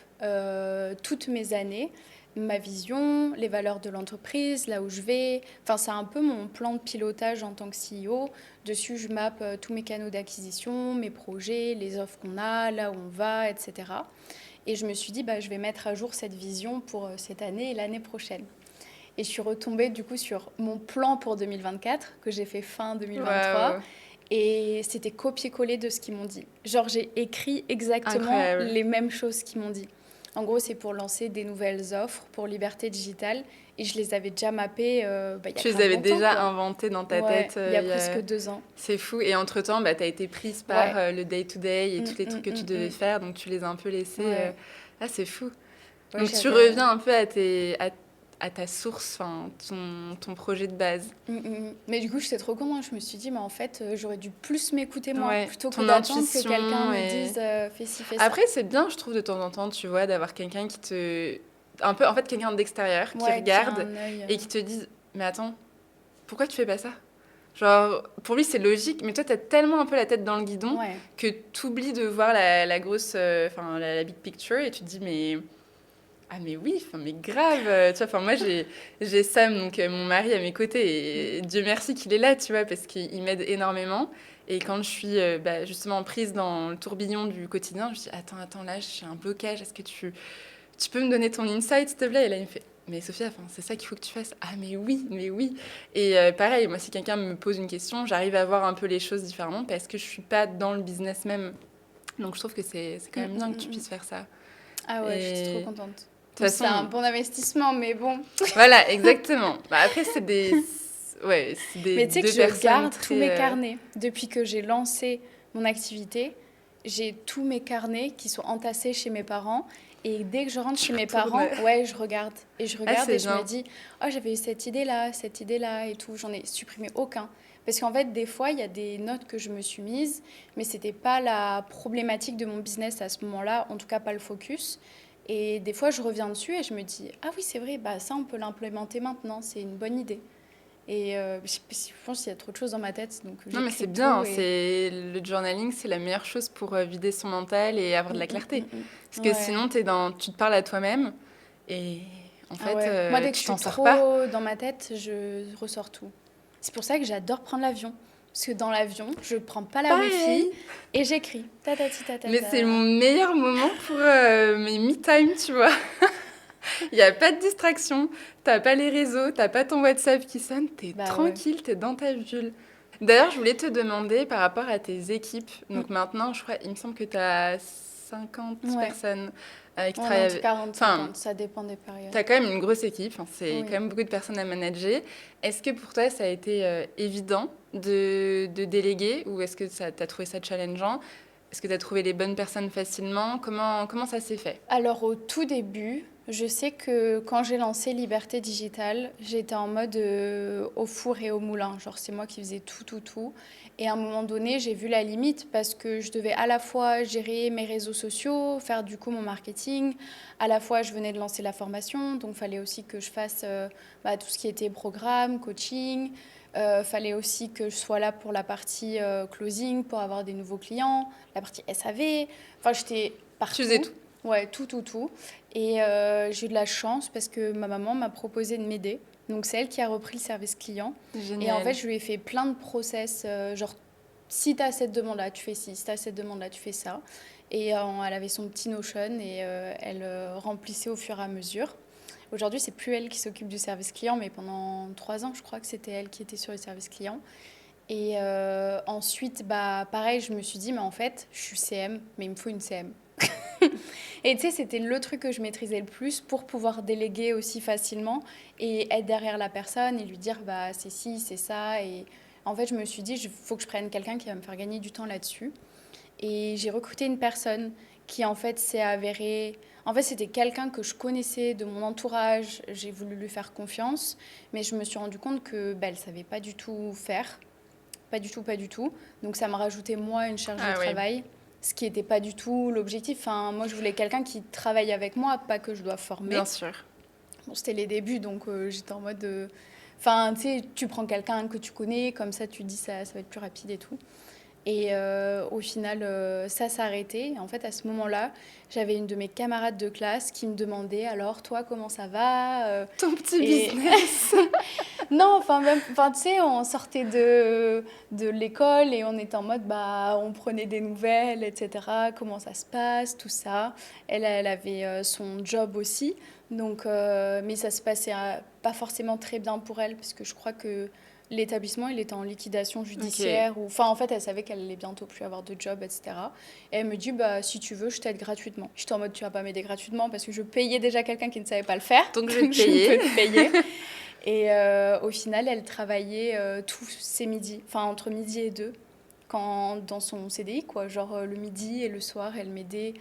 toutes mes années, ma vision, les valeurs de l'entreprise, là où je vais. Enfin, c'est un peu mon plan de pilotage en tant que CEO. Dessus, je mappe tous mes canaux d'acquisition, mes projets, les offres qu'on a, là où on va, etc. Et je me suis dit, bah, je vais mettre à jour cette vision pour cette année et l'année prochaine. Et je suis retombée du coup sur mon plan pour 2024 que j'ai fait fin 2023. Waouh, Et c'était copier-coller de ce qu'ils m'ont dit. Genre, j'ai écrit exactement incroyable. les mêmes choses qu'ils m'ont dit. En gros, c'est pour lancer des nouvelles offres pour Liberté Digitale. Et je les avais déjà mappées bah, il y a Tu les grave avais longtemps, déjà quoi. inventés dans ta Ouais, tête. il y a presque 2 ans. C'est fou. Et entre-temps, bah, tu as été prise par Ouais. le day-to-day et Mm, tous les mm, trucs que tu mm, devais mm. faire. Donc, tu les as un peu laissés. Ouais. Ah, c'est fou. Ouais, Donc, tu j'avais. reviens un peu à ta source, enfin, ton projet de base. Mais du coup, j'étais trop contente. Je me suis dit, mais en fait, j'aurais dû plus m'écouter moi, Ouais, plutôt que ton d'attendre que quelqu'un intuition me et... dise fais ci, fais ça. Après, c'est bien, je trouve, de temps en temps, tu vois, d'avoir quelqu'un qui te... Un peu, en fait, quelqu'un d'extérieur qui Ouais, qui a regarde un œil. et qui te dit, mais attends, pourquoi tu fais pas ça? Genre, pour lui, c'est logique, mais toi, t'as tellement un peu la tête dans le guidon Ouais. que t'oublies de voir la grosse, enfin, la big picture et tu te dis, mais... Ah mais oui, enfin, mais grave, tu vois, enfin moi j'ai Sam, donc mon mari à mes côtés, et Dieu merci qu'il est là, tu vois, parce qu'il m'aide énormément. Et quand je suis bah, justement prise dans le tourbillon du quotidien, je dis, attends, là j'ai un blocage, est-ce que tu peux me donner ton insight, s'il te plaît? Et là il me fait, mais Sophia, enfin, c'est ça qu'il faut que tu fasses. Ah mais oui, mais oui. Et pareil, moi si quelqu'un me pose une question, j'arrive à voir un peu les choses différemment parce que je suis pas dans le business même. Donc je trouve que c'est quand Mm, même mm, bien que mm, tu mm. puisses faire ça. Ah ouais, j'étais trop Et contente. de toute Bon, c'est un façon, bon investissement, mais bon. voilà, exactement. Bah, après, ouais, c'est Mais tu sais que deux je personnes garde tous mes très... carnets. Depuis que j'ai lancé mon activité, j'ai tous mes carnets qui sont entassés chez mes parents. Et dès que je rentre Tu chez mes retournes. parents, ouais, je regarde. Et je Ah, regarde c'est et je me bien. dis, oh, j'avais eu cette idée-là et tout. J'en ai supprimé aucun. Parce qu'en fait, des fois, il y a des notes que je me suis mises, mais c'était pas la problématique de mon business à ce moment-là, en tout cas pas le focus. Et des fois, je reviens dessus et je me dis, ah oui, c'est vrai, bah ça, on peut l'implémenter maintenant, c'est une bonne idée. Et je pense qu'il y a trop de choses dans ma tête, donc Non, mais j'écris c'est bien. tout et... Le journaling, c'est la meilleure chose pour vider son mental et avoir de la clarté. Parce que Ouais. sinon, tu te parles à toi-même et en Ah fait, ouais. Moi, dès que je tu suis t'en sors pas. trop dans ma tête, je ressors tout. C'est pour ça que j'adore prendre l'avion. Parce que dans l'avion, je prends pas la wifi Pareil. et j'écris. Ta ta ti ta ta Mais c'est mon ta. meilleur moment pour mes me-time, tu vois. Il n'y a pas de distraction, t'as pas les réseaux, t'as pas ton WhatsApp qui sonne, t'es Bah ouais. tranquille, t'es dans ta bulle. D'ailleurs, je voulais te demander par rapport à tes équipes. Mm. Donc maintenant, je crois, il me semble que t'as 50 Ouais. personnes qui On est travaillent entre avec... 40 Enfin, 50, ça dépend des périodes. t'as quand même une grosse équipe, enfin, c'est quand Oui. même beaucoup de personnes à manager. Est-ce que pour toi, ça a été évident de déléguer ou est-ce que t'as trouvé ça challengeant? Est-ce que t'as trouvé les bonnes personnes facilement? Comment ça s'est fait? Alors au tout début, je sais que quand j'ai lancé Liberté Digitale, j'étais en mode au four et au moulin. Genre c'est moi qui faisais tout, tout, tout. Et à un moment donné, j'ai vu la limite parce que je devais à la fois gérer mes réseaux sociaux, faire du coup mon marketing. À la fois, je venais de lancer la formation, donc il fallait aussi que je fasse bah, tout ce qui était programme, coaching. Fallait aussi que je sois là pour la partie closing, pour avoir des nouveaux clients, la partie SAV. Enfin, j'étais Tu faisais partout. tout. Ouais, tout, tout, tout. Et j'ai eu de la chance parce que ma maman m'a proposé de m'aider. Donc c'est elle qui a repris le service client. Et en fait, Génial. je lui ai fait plein de process, genre si tu as cette demande-là, tu fais ci, si tu as cette demande-là, tu fais ça. Et elle avait son petit Notion et elle remplissait au fur et à mesure. Aujourd'hui, c'est plus elle qui s'occupe du service client, mais pendant 3 ans, je crois que c'était elle qui était sur le service client. Et ensuite, bah, pareil, je me suis dit, mais en fait, je suis CM, mais il me faut une CM. Et tu sais, c'était le truc que je maîtrisais le plus pour pouvoir déléguer aussi facilement et être derrière la personne et lui dire, bah, c'est ci, c'est ça. Et en fait, je me suis dit, il faut que je prenne quelqu'un qui va me faire gagner du temps là-dessus. Et j'ai recruté une personne qui en fait s'est avéré... En fait, c'était quelqu'un que je connaissais de mon entourage, j'ai voulu lui faire confiance, mais je me suis rendu compte que elle ne savait pas du tout faire, pas du tout, pas du tout. Donc ça m'a rajouté moi une charge de Ah oui, travail, ce qui n'était pas du tout l'objectif. Enfin, moi, je voulais quelqu'un qui travaille avec moi, pas que je dois former. bien sûr. Bon, c'était les débuts, donc j'étais en mode... Enfin, tu sais, tu prends quelqu'un que tu connais, comme ça, tu dis ça va être plus rapide et tout. Et au final, ça s'est arrêté. Et en fait, à ce moment-là, j'avais une de mes camarades de classe qui me demandait alors, toi, comment ça va Ton petit Et business. non, enfin, même, enfin, tu sais, on sortait de l'école et on était en mode, bah, on prenait des nouvelles, etc. Comment ça se passe, tout ça. Elle avait son job aussi. Donc, mais ça se passait pas forcément très bien pour elle, parce que je crois que l'établissement, il était en liquidation Ok. judiciaire. Ou... Enfin, en fait, elle savait qu'elle allait bientôt plus avoir de job, etc. Et elle me dit, bah, si tu veux, je t'aide gratuitement. J'étais en mode, tu vas pas m'aider gratuitement parce que je payais déjà quelqu'un qui ne savait pas le faire. Donc je vais Donc, te je payer. peux te payer. Et au final, elle travaillait tous ses midis, enfin entre midi et deux, dans son CDI, quoi. Genre le midi et le soir, elle m'aidait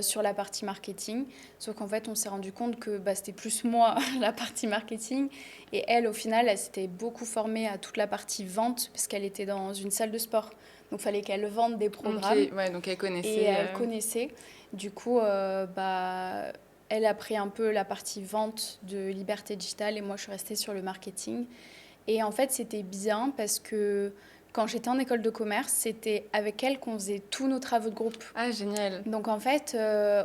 sur la partie marketing. Sauf qu'en fait, on s'est rendu compte que bah, c'était plus moi, la partie marketing. Et elle, au final, elle s'était beaucoup formée à toute la partie vente, parce qu'elle était dans une salle de sport. Donc, il fallait qu'elle vende des Ok, programmes. ouais, donc elle Et connaissait. elle connaissait. Du coup, bah, elle a pris un peu la partie vente de Liberté Digitale et moi, je suis restée sur le marketing. Et en fait, c'était bien parce que quand j'étais en école de commerce, c'était avec elle qu'on faisait tous nos travaux de groupe. Ah, génial. Donc en fait,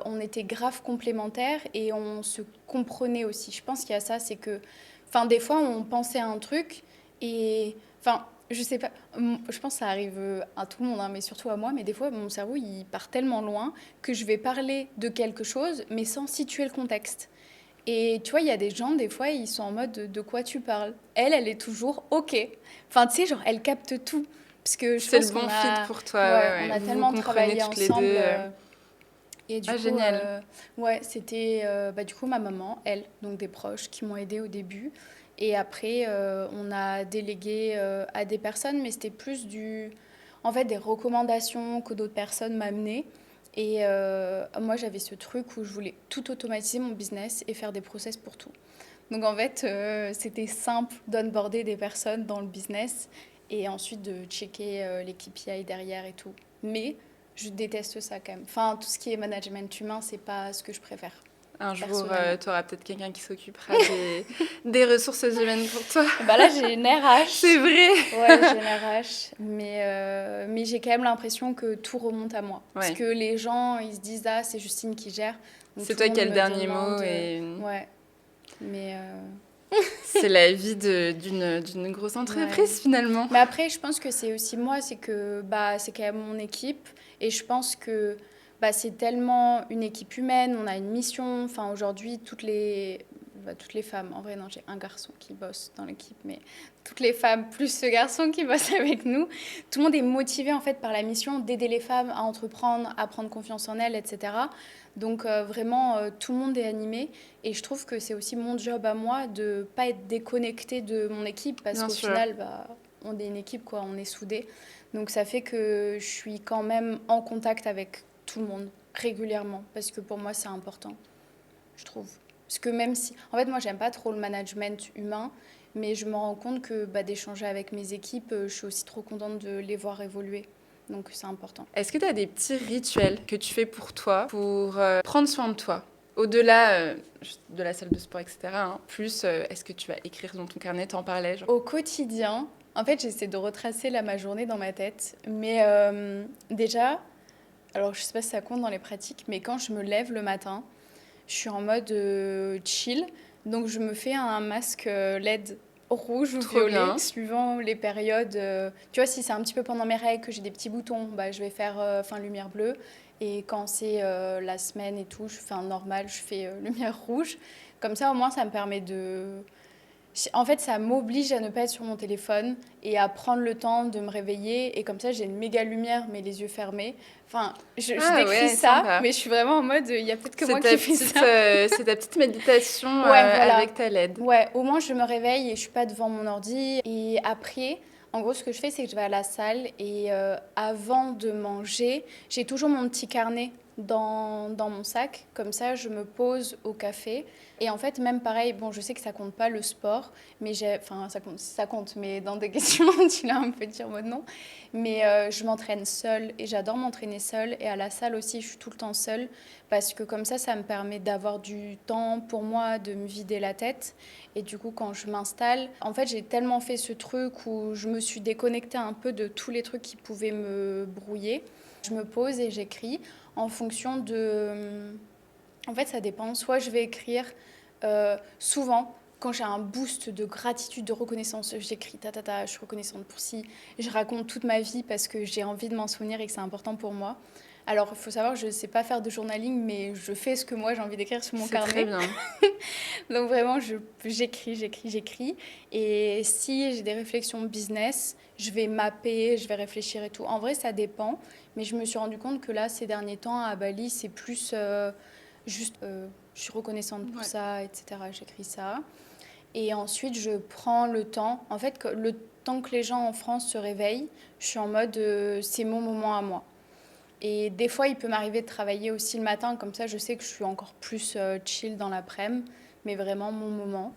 on était grave complémentaires et on se comprenait aussi. Je pense qu'il y a ça, c'est que, enfin, des fois, on pensait à un truc et, enfin, je sais pas, je pense que ça arrive à tout le monde, hein, mais surtout à moi, mais des fois, mon cerveau, il part tellement loin que je vais parler de quelque chose, mais sans situer le contexte. Et tu vois, il y a des gens, des fois, ils sont en mode de quoi tu parles. Elle est toujours OK. Enfin, tu sais, genre, elle capte tout. Parce que je C'est le pense bon fit pour toi, ouais, ouais, on ouais. a Vous vous tellement comprenez travaillé toutes les deux. ensemble. Et du Ah, coup, génial. ouais, c'était bah, du coup ma maman, elle, donc des proches qui m'ont aidée au début. Et après, on a délégué à des personnes, mais c'était plus en fait, des recommandations que d'autres personnes m'amenaient. Et moi, j'avais ce truc où je voulais tout automatiser mon business et faire des process pour tout. Donc en fait, c'était simple d'onboarder des personnes dans le business et ensuite de checker les KPI derrière et tout. Mais je déteste ça quand même. Enfin, tout ce qui est management humain, c'est pas ce que je préfère, Un jour, personnellement. tu auras peut-être quelqu'un qui s'occupera des ressources humaines pour toi. Bah là, j'ai une C'est RH. vrai. Ouais, j'ai une RH. Mais j'ai quand même l'impression que tout remonte à moi. Parce Ouais. que les gens, ils se disent, ah, c'est Justine qui gère. Donc C'est tout le toi qui monde as le me dernier mot demande. et Ouais. Mais c'est la vie d'une grosse ouais. entreprise finalement. Mais après, je pense que c'est aussi moi, c'est que bah, c'est quand même mon équipe. Et je pense que bah, c'est tellement une équipe humaine, on a une mission. Enfin, aujourd'hui, toutes les femmes, en vrai, non, j'ai un garçon qui bosse dans l'équipe, mais toutes les femmes, plus ce garçon qui bosse avec nous, tout le monde est motivé en fait par la mission d'aider les femmes à entreprendre, à prendre confiance en elles, etc. Donc vraiment, tout le monde est animé. Et je trouve que c'est aussi mon job à moi de pas être déconnectée de mon équipe parce Bien qu'au sûr. final, bah, on est une équipe, quoi, on est soudés. Donc ça fait que je suis quand même en contact avec tout le monde régulièrement parce que pour moi, c'est important, je trouve. Parce que même si... En fait, moi, j'aime pas trop le management humain, mais je me rends compte que bah, d'échanger avec mes équipes, je suis aussi trop contente de les voir évoluer. Donc c'est important. Est-ce que tu as des petits rituels que tu fais pour toi, pour prendre soin de toi? Au-delà de la salle de sport, etc. hein, plus, est-ce que tu vas écrire dans ton carnet, t'en parlais genre. Au quotidien, en fait, j'essaie de retracer là, ma journée dans ma tête. Mais déjà, alors je sais pas si ça compte dans les pratiques, mais quand je me lève le matin, je suis en mode chill. Donc je me fais un masque LED rouge ou Trop violet, bien. suivant les périodes. Tu vois, si c'est un petit peu pendant mes règles que j'ai des petits boutons, bah, je vais faire lumière bleue. Et quand c'est la semaine et tout, je fais un normal, je fais lumière rouge. Comme ça, au moins, ça me permet de... En fait, ça m'oblige à ne pas être sur mon téléphone et à prendre le temps de me réveiller. Et comme ça, j'ai une méga lumière, mais les yeux fermés. Enfin, je Ah décris ouais, ça, sympa. mais je suis vraiment en mode, il y a peut-être que moi qui fais ça. C'est ta petite méditation Ouais, voilà. avec ta LED. Ouais, au moins je me réveille et je suis pas devant mon ordi. Et après, en gros, ce que je fais, c'est que je vais à la salle et avant de manger, j'ai toujours mon petit carnet dans mon sac. Comme ça, je me pose au café. Et en fait, même pareil, bon, je sais que ça compte pas le sport, mais enfin, ça compte, mais dans des questions, tu l'as un peu dit en mode non. Mais je m'entraîne seule et j'adore m'entraîner seule. Et à la salle aussi, je suis tout le temps seule parce que comme ça me permet d'avoir du temps pour moi, de me vider la tête. Et du coup, quand je m'installe, en fait, j'ai tellement fait ce truc où je me suis déconnectée un peu de tous les trucs qui pouvaient me brouiller. Je me pose et j'écris en fonction de... En fait, ça dépend. Soit je vais écrire souvent, quand j'ai un boost de gratitude, de reconnaissance, j'écris je suis reconnaissante pour ci. Je raconte toute ma vie parce que j'ai envie de m'en souvenir et que c'est important pour moi. Alors, il faut savoir, je ne sais pas faire de journaling, mais je fais ce que moi j'ai envie d'écrire sur mon C'est carnet. très bien. Donc vraiment, j'écris. Et si j'ai des réflexions business, je vais mapper, je vais réfléchir et tout. En vrai, ça dépend. Mais je me suis rendu compte que là, ces derniers temps, à Bali, c'est plus juste, je suis reconnaissante pour ça, etc. J'écris ça. Et ensuite, je prends le temps. En fait, le temps que les gens en France se réveillent, je suis en mode, c'est mon moment à moi. Et des fois, il peut m'arriver de travailler aussi le matin, comme ça, je sais que je suis encore plus chill dans l'après-midi, mais vraiment mon moment.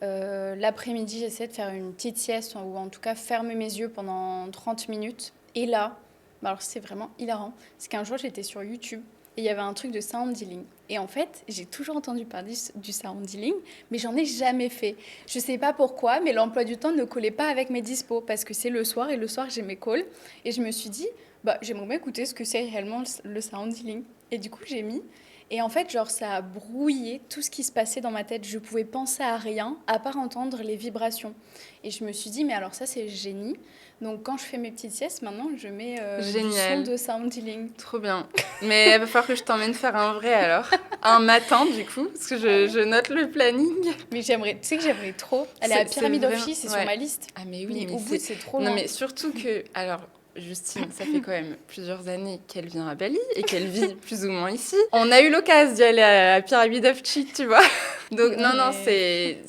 L'après-midi, j'essaie de faire une petite sieste, ou en tout cas fermer mes yeux pendant 30 minutes. Et là, alors c'est vraiment hilarant, c'est qu'un jour, j'étais sur YouTube et il y avait un truc de sound healing. Et en fait, j'ai toujours entendu parler du sound healing, mais j'en ai jamais fait. Je sais pas pourquoi, mais l'emploi du temps ne collait pas avec mes dispos, parce que c'est le soir, et le soir, j'ai mes calls. Et je me suis dit, bah, j'aimerais bien écouter ce que c'est réellement le sound healing. Et du coup, j'ai mis. Et en fait, genre, ça a brouillé tout ce qui se passait dans ma tête. Je pouvais penser à rien, à part entendre les vibrations. Et je me suis dit, mais alors ça, c'est génie. Donc, quand je fais mes petites siestes, maintenant, je mets du son de sound healing. Trop bien. Mais il va falloir que je t'emmène faire un vrai alors. Un matin, du coup, parce que je note le planning. Mais j'aimerais, tu sais que j'aimerais trop. Aller à Pyramid of Chi, c'est sur ma liste. Ah, mais oui, mais au bout, c'est trop loin. Non, mais surtout que. Alors. Justine, ça fait quand même plusieurs années qu'elle vient à Bali et qu'elle vit plus ou moins ici. On a eu l'occasion d'y aller à Pyramid of Chi, tu vois. Donc, non, c'est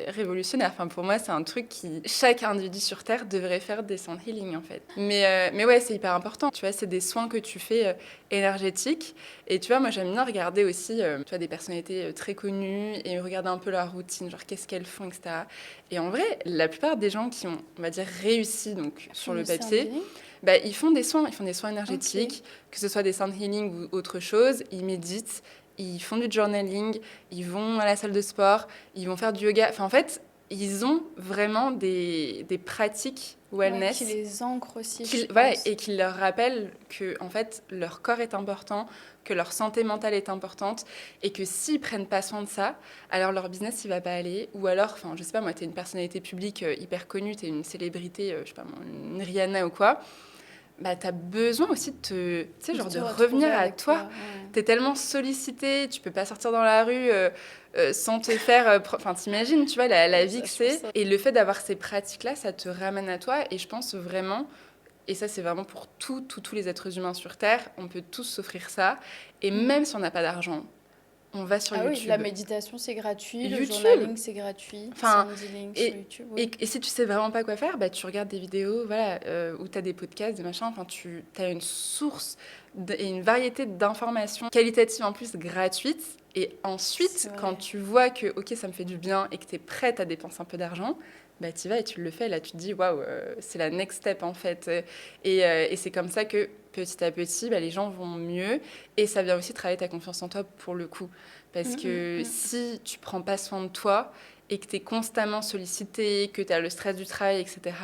révolutionnaire. Enfin, pour moi, c'est un truc qui... Chaque individu sur Terre devrait faire des sound healing, en fait. Mais ouais, c'est hyper important. Tu vois, c'est des soins que tu fais énergétiques. Et tu vois, moi, j'aime bien regarder aussi tu vois, des personnalités très connues et regarder un peu leur routine, genre qu'est-ce qu'elles font, etc. Et en vrai, la plupart des gens qui ont, on va dire, réussi donc, sur le papier, bah, ils font des soins énergétiques, que ce soit des sound healing ou autre chose. Ils méditent. Ils font du journaling, ils vont à la salle de sport, ils vont faire du yoga. Enfin, en fait, ils ont vraiment des pratiques wellness. Qui les ancrent aussi, et qui leur rappellent que, en fait, leur corps est important, que leur santé mentale est importante, et que s'ils ne prennent pas soin de ça, alors leur business, il ne va pas aller. Ou alors, enfin, je sais pas, moi, tu es une personnalité publique hyper connue, tu es une célébrité, je sais pas, une Rihanna ou quoi. Bah, tu as besoin aussi de revenir à toi. Ouais. Tu es tellement sollicité, tu peux pas sortir dans la rue sans te faire... Enfin, t'imagines, tu vois, la vie que c'est. Et le fait d'avoir ces pratiques-là, ça te ramène à toi. Et je pense vraiment, et ça, c'est vraiment pour tous les êtres humains sur Terre, on peut tous s'offrir ça. Et même si on n'a pas d'argent, on va sur YouTube. Oui, la méditation, c'est gratuit, le journaling, c'est gratuit, sound healing sur YouTube. Oui. Et si tu sais vraiment pas quoi faire, bah, tu regardes des vidéos où tu as des podcasts, des machins, enfin, tu as une source et une variété d'informations qualitatives en plus gratuites. Et ensuite, quand tu vois que ok, ça me fait du bien et que tu es prête à dépenser un peu d'argent, bah, tu y vas et tu le fais. Là, tu te dis, waouh, c'est la next step en fait. Et c'est comme ça que petit à petit, bah, les gens vont mieux. Et ça vient aussi travailler ta confiance en toi pour le coup. Parce que si tu prends pas soin de toi et que tu es constamment sollicité, que tu as le stress du travail, etc.,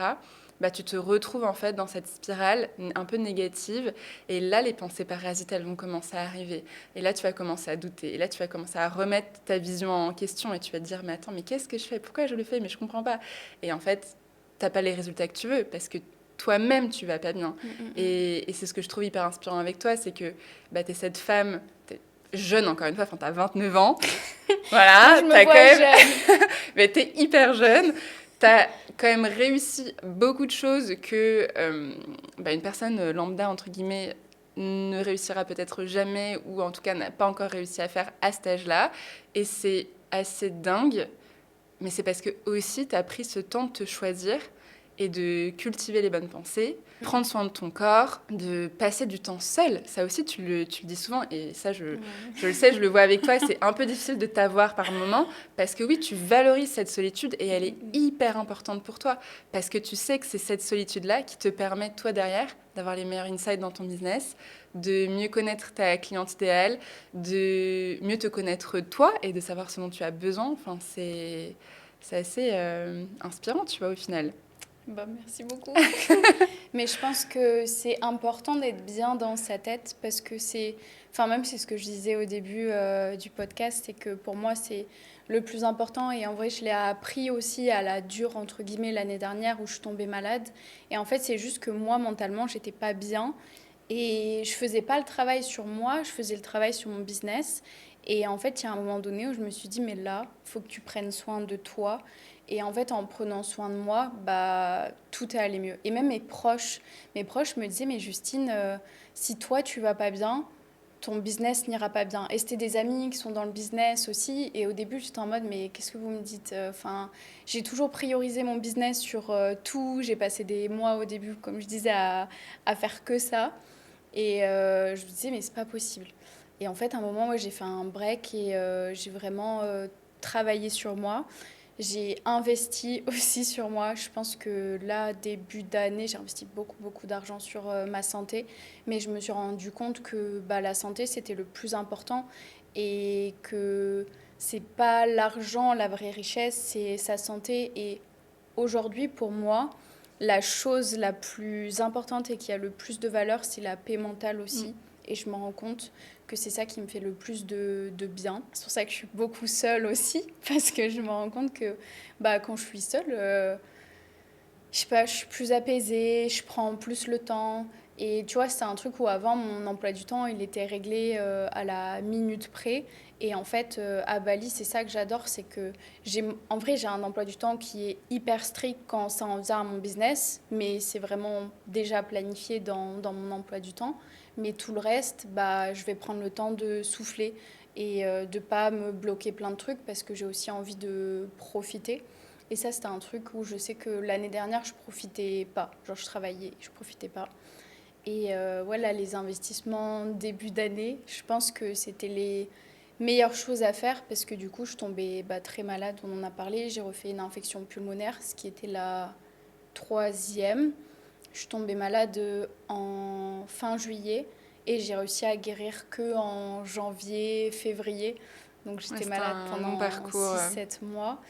bah, tu te retrouves en fait dans cette spirale un peu négative. Et là, les pensées parasites, elles vont commencer à arriver. Et là, tu vas commencer à douter. Et là, tu vas commencer à remettre ta vision en question. Et tu vas te dire, mais attends, mais qu'est-ce que je fais ? Pourquoi je le fais ? Mais je comprends pas. Et en fait, t'as pas les résultats que tu veux parce que toi-même, tu vas pas bien. Et c'est ce que je trouve hyper inspirant avec toi, c'est que bah, t'es cette femme... jeune encore une fois, enfin t'as 29 ans, voilà, moi, je me vois jeune. Mais t'es hyper jeune, t'as quand même réussi beaucoup de choses que une personne lambda entre guillemets ne réussira peut-être jamais ou en tout cas n'a pas encore réussi à faire à cet âge-là, et c'est assez dingue, mais c'est parce que aussi t'as pris ce temps de te choisir et de cultiver les bonnes pensées, prendre soin de ton corps, de passer du temps seul. Ça aussi, tu le dis souvent, et ça, je le sais, je le vois avec toi, c'est un peu difficile de t'avoir par moment, parce que oui, tu valorises cette solitude, et elle est hyper importante pour toi, parce que tu sais que c'est cette solitude-là qui te permet, toi, derrière, d'avoir les meilleurs insights dans ton business, de mieux connaître ta cliente idéale, de mieux te connaître toi, et de savoir ce dont tu as besoin. Enfin, c'est assez inspirant, tu vois, au final. Bah, merci beaucoup. Mais je pense que c'est important d'être bien dans sa tête parce que c'est... Enfin, même c'est ce que je disais au début du podcast, c'est que pour moi, c'est le plus important. Et en vrai, je l'ai appris aussi à la dure, entre guillemets, l'année dernière où je suis tombée malade. Et en fait, c'est juste que moi, mentalement, j'étais pas bien. Et je faisais pas le travail sur moi, je faisais le travail sur mon business. Et en fait, il y a un moment donné où je me suis dit, mais là, il faut que tu prennes soin de toi. Et en fait, en prenant soin de moi, bah, tout est allé mieux. Et même mes proches me disaient, mais Justine, si toi, tu vas pas bien, ton business n'ira pas bien. Et c'était des amis qui sont dans le business aussi. Et au début, j'étais en mode, mais qu'est-ce que vous me dites? Enfin, j'ai toujours priorisé mon business sur tout. J'ai passé des mois au début, comme je disais, à faire que ça. Et je me disais, mais c'est pas possible. Et en fait, à un moment, moi, j'ai fait un break et j'ai vraiment travaillé sur moi. J'ai investi aussi sur moi. Je pense que là, début d'année, j'ai investi beaucoup, beaucoup d'argent sur ma santé. Mais je me suis rendu compte que bah, la santé, c'était le plus important et que c'est pas l'argent, la vraie richesse, c'est sa santé. Et aujourd'hui, pour moi, la chose la plus importante et qui a le plus de valeur, c'est la paix mentale aussi. Et je me rends compte que c'est ça qui me fait le plus de bien. C'est pour ça que je suis beaucoup seule aussi, parce que je me rends compte que bah, quand je suis seule, je sais pas, je suis plus apaisée, je prends plus le temps. Et tu vois, c'était un truc où avant, mon emploi du temps, il était réglé à la minute près. Et en fait, à Bali, c'est ça que j'adore, c'est que en vrai, j'ai un emploi du temps qui est hyper strict quand ça en vient à mon business, mais c'est vraiment déjà planifié dans mon emploi du temps. Mais tout le reste, bah, je vais prendre le temps de souffler et de pas me bloquer plein de trucs parce que j'ai aussi envie de profiter. Et ça, c'était un truc où je sais que l'année dernière, je profitais pas. Genre, je travaillais, je profitais pas. Et voilà, les investissements début d'année, je pense que c'était les meilleures choses à faire parce que du coup, je tombais bah, très malade, on en a parlé. J'ai refait une infection pulmonaire, ce qui était la troisième. Je suis tombée malade en fin juillet et j'ai réussi à guérir que en janvier, février. Donc j'étais C'était malade un long pendant parcours. 6 7 mois.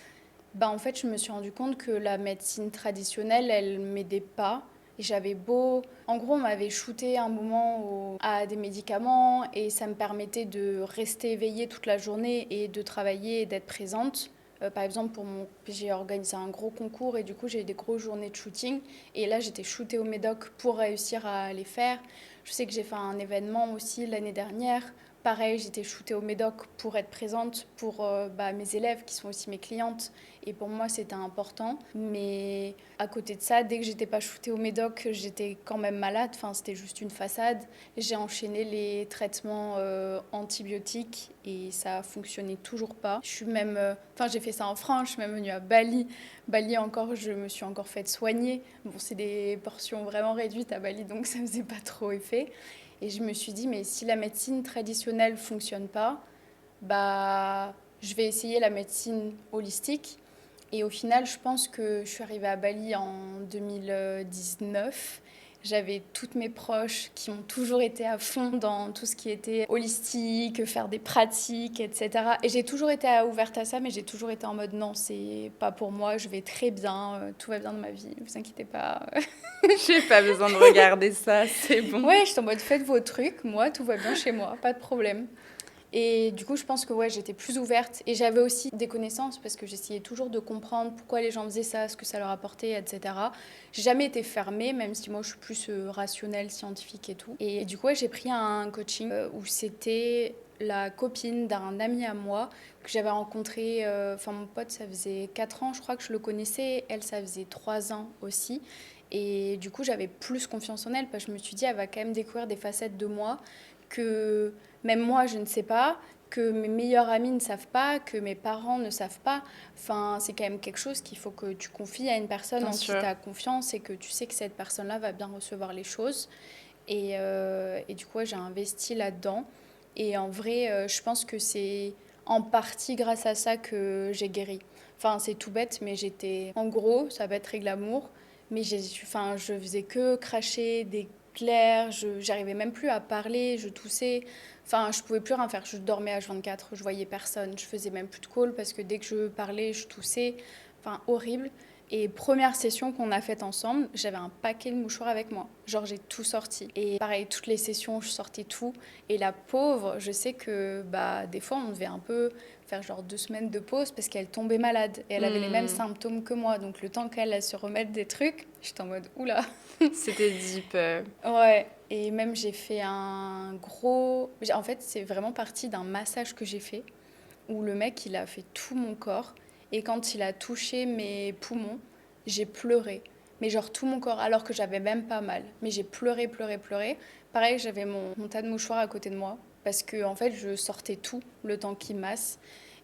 Bah, en fait, je me suis rendu compte que la médecine traditionnelle, elle m'aidait pas. Et j'avais beau... En gros, on m'avait shooté un moment à des médicaments et ça me permettait de rester éveillée toute la journée et de travailler et d'être présente. Par exemple, j'ai organisé un gros concours et du coup, j'ai eu des grosses journées de shooting. Et là, j'étais shootée au Médoc pour réussir à les faire. Je sais que j'ai fait un événement aussi l'année dernière. Pareil, j'étais shootée au Médoc pour être présente pour bah, mes élèves qui sont aussi mes clientes. Et pour moi, c'était important. Mais à côté de ça, dès que j'étais pas shootée au Médoc, j'étais quand même malade. Enfin, c'était juste une façade. J'ai enchaîné les traitements antibiotiques et ça fonctionnait toujours pas. Je suis même... Enfin, j'ai fait ça en France, je suis même venue à Bali. Bali encore, je me suis encore faite soigner. Bon, c'est des portions vraiment réduites à Bali, donc ça faisait pas trop effet. Et je me suis dit, mais si la médecine traditionnelle fonctionne pas, bah, je vais essayer la médecine holistique. Et au final, je pense que je suis arrivée à Bali en 2019. J'avais toutes mes proches qui ont toujours été à fond dans tout ce qui était holistique, faire des pratiques, etc. Et j'ai toujours été ouverte à ça, mais j'ai toujours été en mode non, c'est pas pour moi, je vais très bien, tout va bien dans ma vie, ne vous inquiétez pas. J'ai pas besoin de regarder ça, c'est bon. Ouais, je suis en mode faites vos trucs, moi tout va bien chez moi, pas de problème. Et du coup, je pense que ouais, j'étais plus ouverte et j'avais aussi des connaissances parce que j'essayais toujours de comprendre pourquoi les gens faisaient ça, ce que ça leur apportait, etc. J'ai jamais été fermée, même si moi je suis plus rationnelle, scientifique et tout. Et du coup, ouais, j'ai pris un coaching où c'était la copine d'un ami à moi que j'avais rencontré. Enfin, mon pote, ça faisait 4 ans, je crois que je le connaissais. Elle, ça faisait 3 ans aussi. Et du coup, j'avais plus confiance en elle parce que je me suis dit, elle va quand même découvrir des facettes de moi que même moi, je ne sais pas, que mes meilleurs amis ne savent pas, que mes parents ne savent pas. Enfin, c'est quand même quelque chose qu'il faut que tu confies à une personne Bien en qui tu sûr. as confiance et que tu sais que cette personne-là va bien recevoir les choses. Et du coup, ouais, j'ai investi là-dedans. Et en vrai, je pense que c'est en partie grâce à ça que j'ai guéri. Enfin, c'est tout bête, mais j'étais... En gros, ça va être très glamour, mais enfin, je faisais que cracher des glaires, j'arrivais même plus à parler, je toussais. Enfin, je pouvais plus rien faire. Je dormais H24, je voyais personne, je faisais même plus de call parce que dès que je parlais, je toussais. Enfin, horrible. Et première session qu'on a faite ensemble, j'avais un paquet de mouchoirs avec moi. Genre, j'ai tout sorti. Et pareil, toutes les sessions, je sortais tout. Et la pauvre, je sais que bah, des fois, on devait un peu faire genre 2 semaines de pause parce qu'elle tombait malade. Et elle avait les mêmes symptômes que moi. Donc, le temps qu'elle se remette des trucs, j'étais en mode oula. C'était deep. Ouais. Et même, j'ai fait un gros. En fait, c'est vraiment parti d'un massage que j'ai fait où le mec, il a fait tout mon corps. Et quand il a touché mes poumons, j'ai pleuré. Mais genre tout mon corps, alors que j'avais même pas mal. Mais j'ai pleuré, pleuré, pleuré. Pareil, j'avais mon tas de mouchoirs à côté de moi. Parce que en fait, je sortais tout le temps qu'il masse.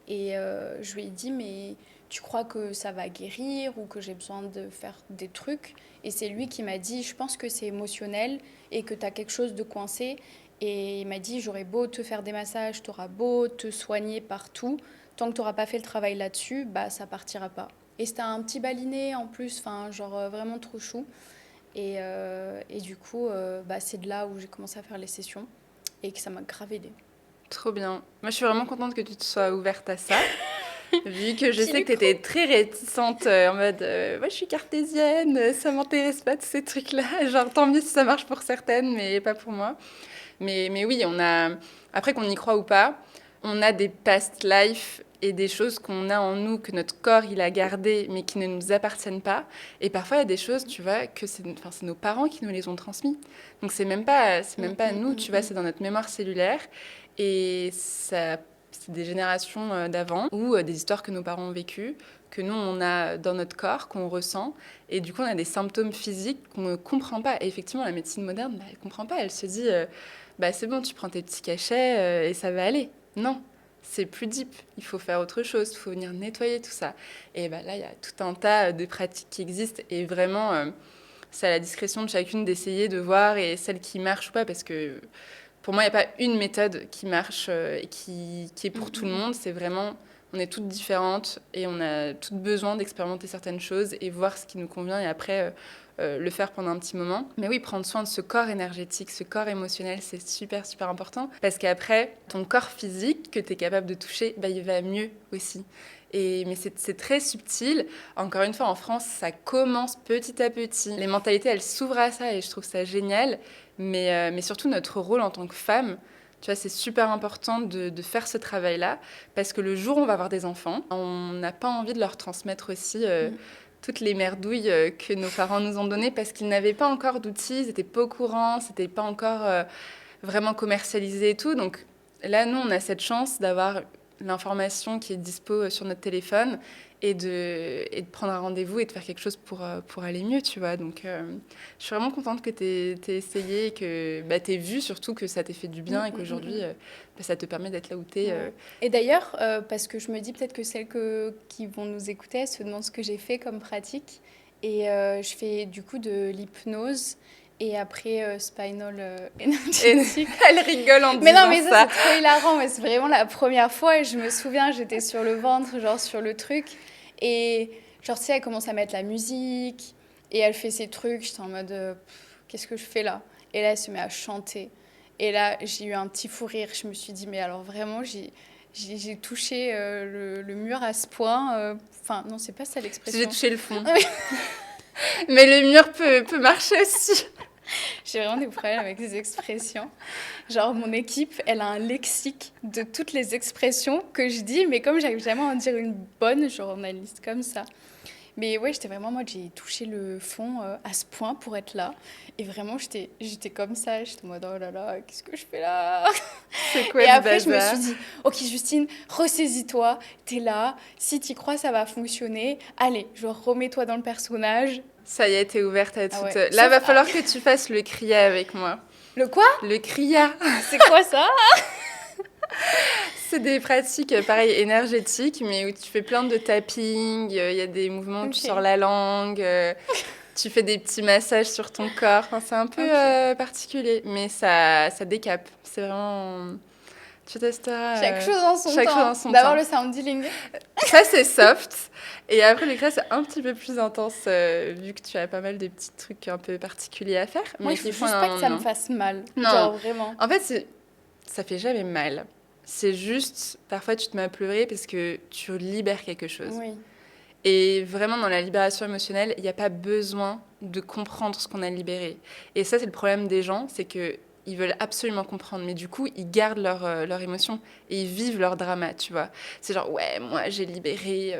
Et je lui ai dit, mais tu crois que ça va guérir ou que j'ai besoin de faire des trucs? Et c'est lui qui m'a dit, je pense que c'est émotionnel et que tu as quelque chose de coincé. Et il m'a dit, j'aurais beau te faire des massages, t'auras beau te soigner partout, tant que t'auras pas fait le travail là-dessus, bah ça partira pas. Et c'était un petit baliné en plus, enfin genre vraiment trop chou. Et du coup, bah, c'est de là où j'ai commencé à faire les sessions et que ça m'a grave aidé. Trop bien. Moi, je suis vraiment contente que tu te sois ouverte à ça. Vu que je Qui sais est que tu étais très réticente en mode moi je suis cartésienne, ça m'intéresse pas tous ces trucs-là. Genre tant mieux si ça marche pour certaines, mais pas pour moi. Mais oui, on a, après qu'on y croit ou pas, on a des past life et des choses qu'on a en nous, que notre corps il a gardé, mais qui ne nous appartiennent pas. Et parfois il y a des choses, tu vois, que c'est nos parents qui nous les ont transmis. Donc c'est même pas nous, tu vois, c'est dans notre mémoire cellulaire. Et ça, c'est des générations d'avant, ou des histoires que nos parents ont vécues, que nous, on a dans notre corps, qu'on ressent. Et du coup, on a des symptômes physiques qu'on ne comprend pas. Et effectivement, la médecine moderne, bah, elle ne comprend pas. Elle se dit, bah, c'est bon, tu prends tes petits cachets et ça va aller. Non, c'est plus deep. Il faut faire autre chose. Il faut venir nettoyer tout ça. Et bah, là, il y a tout un tas de pratiques qui existent. Et vraiment, c'est à la discrétion de chacune d'essayer de voir et celle qui marche ou pas. Parce que pour moi, il n'y a pas une méthode qui marche et qui est pour tout le monde. C'est vraiment, on est toutes différentes et on a toutes besoin d'expérimenter certaines choses et voir ce qui nous convient et après le faire pendant un petit moment. Mais oui, prendre soin de ce corps énergétique, ce corps émotionnel, c'est super, super important. Parce qu'après, ton corps physique que tu es capable de toucher, bah, il va mieux aussi. Mais c'est très subtil. Encore une fois, en France, ça commence petit à petit. Les mentalités, elles s'ouvrent à ça et je trouve ça génial. Mais surtout, notre rôle en tant que femme, tu vois, c'est super important de faire ce travail-là parce que le jour où on va avoir des enfants, on n'a pas envie de leur transmettre aussi toutes les merdouilles que nos parents nous ont données parce qu'ils n'avaient pas encore d'outils, ils n'étaient pas au courant, c'était pas encore vraiment commercialisé et tout. Donc là, nous, on a cette chance d'avoir l'information qui est dispo sur notre téléphone et de prendre un rendez-vous et de faire quelque chose pour aller mieux, tu vois. Donc, je suis vraiment contente que tu aies essayé et que bah, tu aies vu surtout que ça t'ait fait du bien et qu'aujourd'hui, bah, ça te permet d'être là où tu es. Ouais. Et d'ailleurs, parce que je me dis peut-être que celles qui vont nous écouter, elles se demandent ce que j'ai fait comme pratique. Et je fais du coup de l'hypnose et après spinal energetic. Elle rigole en Mais non, disant mais ça, ça. c'est trop hilarant. Mais c'est vraiment la première fois. Et je me souviens, j'étais sur le ventre, genre sur le truc. Et genre, tu sais, elle commence à mettre la musique. Et elle fait ses trucs. J'étais en mode, qu'est-ce que je fais là? Et là, elle se met à chanter. Et là, j'ai eu un petit fou rire. Je me suis dit, mais alors vraiment, j'ai touché le mur à ce point. Enfin, non, c'est pas ça l'expression. J'ai touché le fond. Mais le mur peut marcher aussi. J'ai vraiment des problèmes avec les expressions. Genre, mon équipe, elle a un lexique de toutes les expressions que je dis, mais comme j'arrive jamais à en dire une bonne, genre on a une liste comme ça. Mais ouais, j'étais vraiment en mode, j'ai touché le fond à ce point pour être là. Et vraiment, j'étais comme ça, j'étais en mode, oh là là, qu'est-ce que je fais là? C'est quoi Et ce après, je me bazar? suis dit, ok Justine, ressaisis-toi, t'es là, si t'y crois, ça va fonctionner. Allez, genre, remets-toi dans le personnage. Ça y est, t'es ouverte à Ah tout. ouais. Là, va Sauf, falloir que tu fasses le cria avec moi. le quoi? Le cria, C'est quoi ça? C'est des pratiques, pareil, énergétiques, mais où tu fais plein de tapping, il y a des mouvements où tu sors Ok, la langue, tu fais des petits massages sur ton corps. Enfin, c'est un peu ok. particulier, mais ça décape. C'est vraiment... Tu testeras Chaque chose en son chaque chose en temps. son D'abord temps. le sound healing. Ça, c'est soft. Et après, l'écrit, c'est un petit peu plus intense, vu que tu as pas mal de petits trucs un peu particuliers à faire, Moi, mais il faut qui font juste pas un que ça me lendemain. fasse mal. Non, Genre vraiment. en fait, ça fait jamais mal. C'est juste, parfois, tu te mets à pleurer parce que tu libères quelque chose. Oui. Et vraiment, dans la libération émotionnelle, il n'y a pas besoin de comprendre ce qu'on a libéré. Et ça, c'est le problème des gens, c'est que ils veulent absolument comprendre, mais du coup, ils gardent leur émotion et ils vivent leur drama, tu vois. C'est genre, ouais, moi, j'ai libéré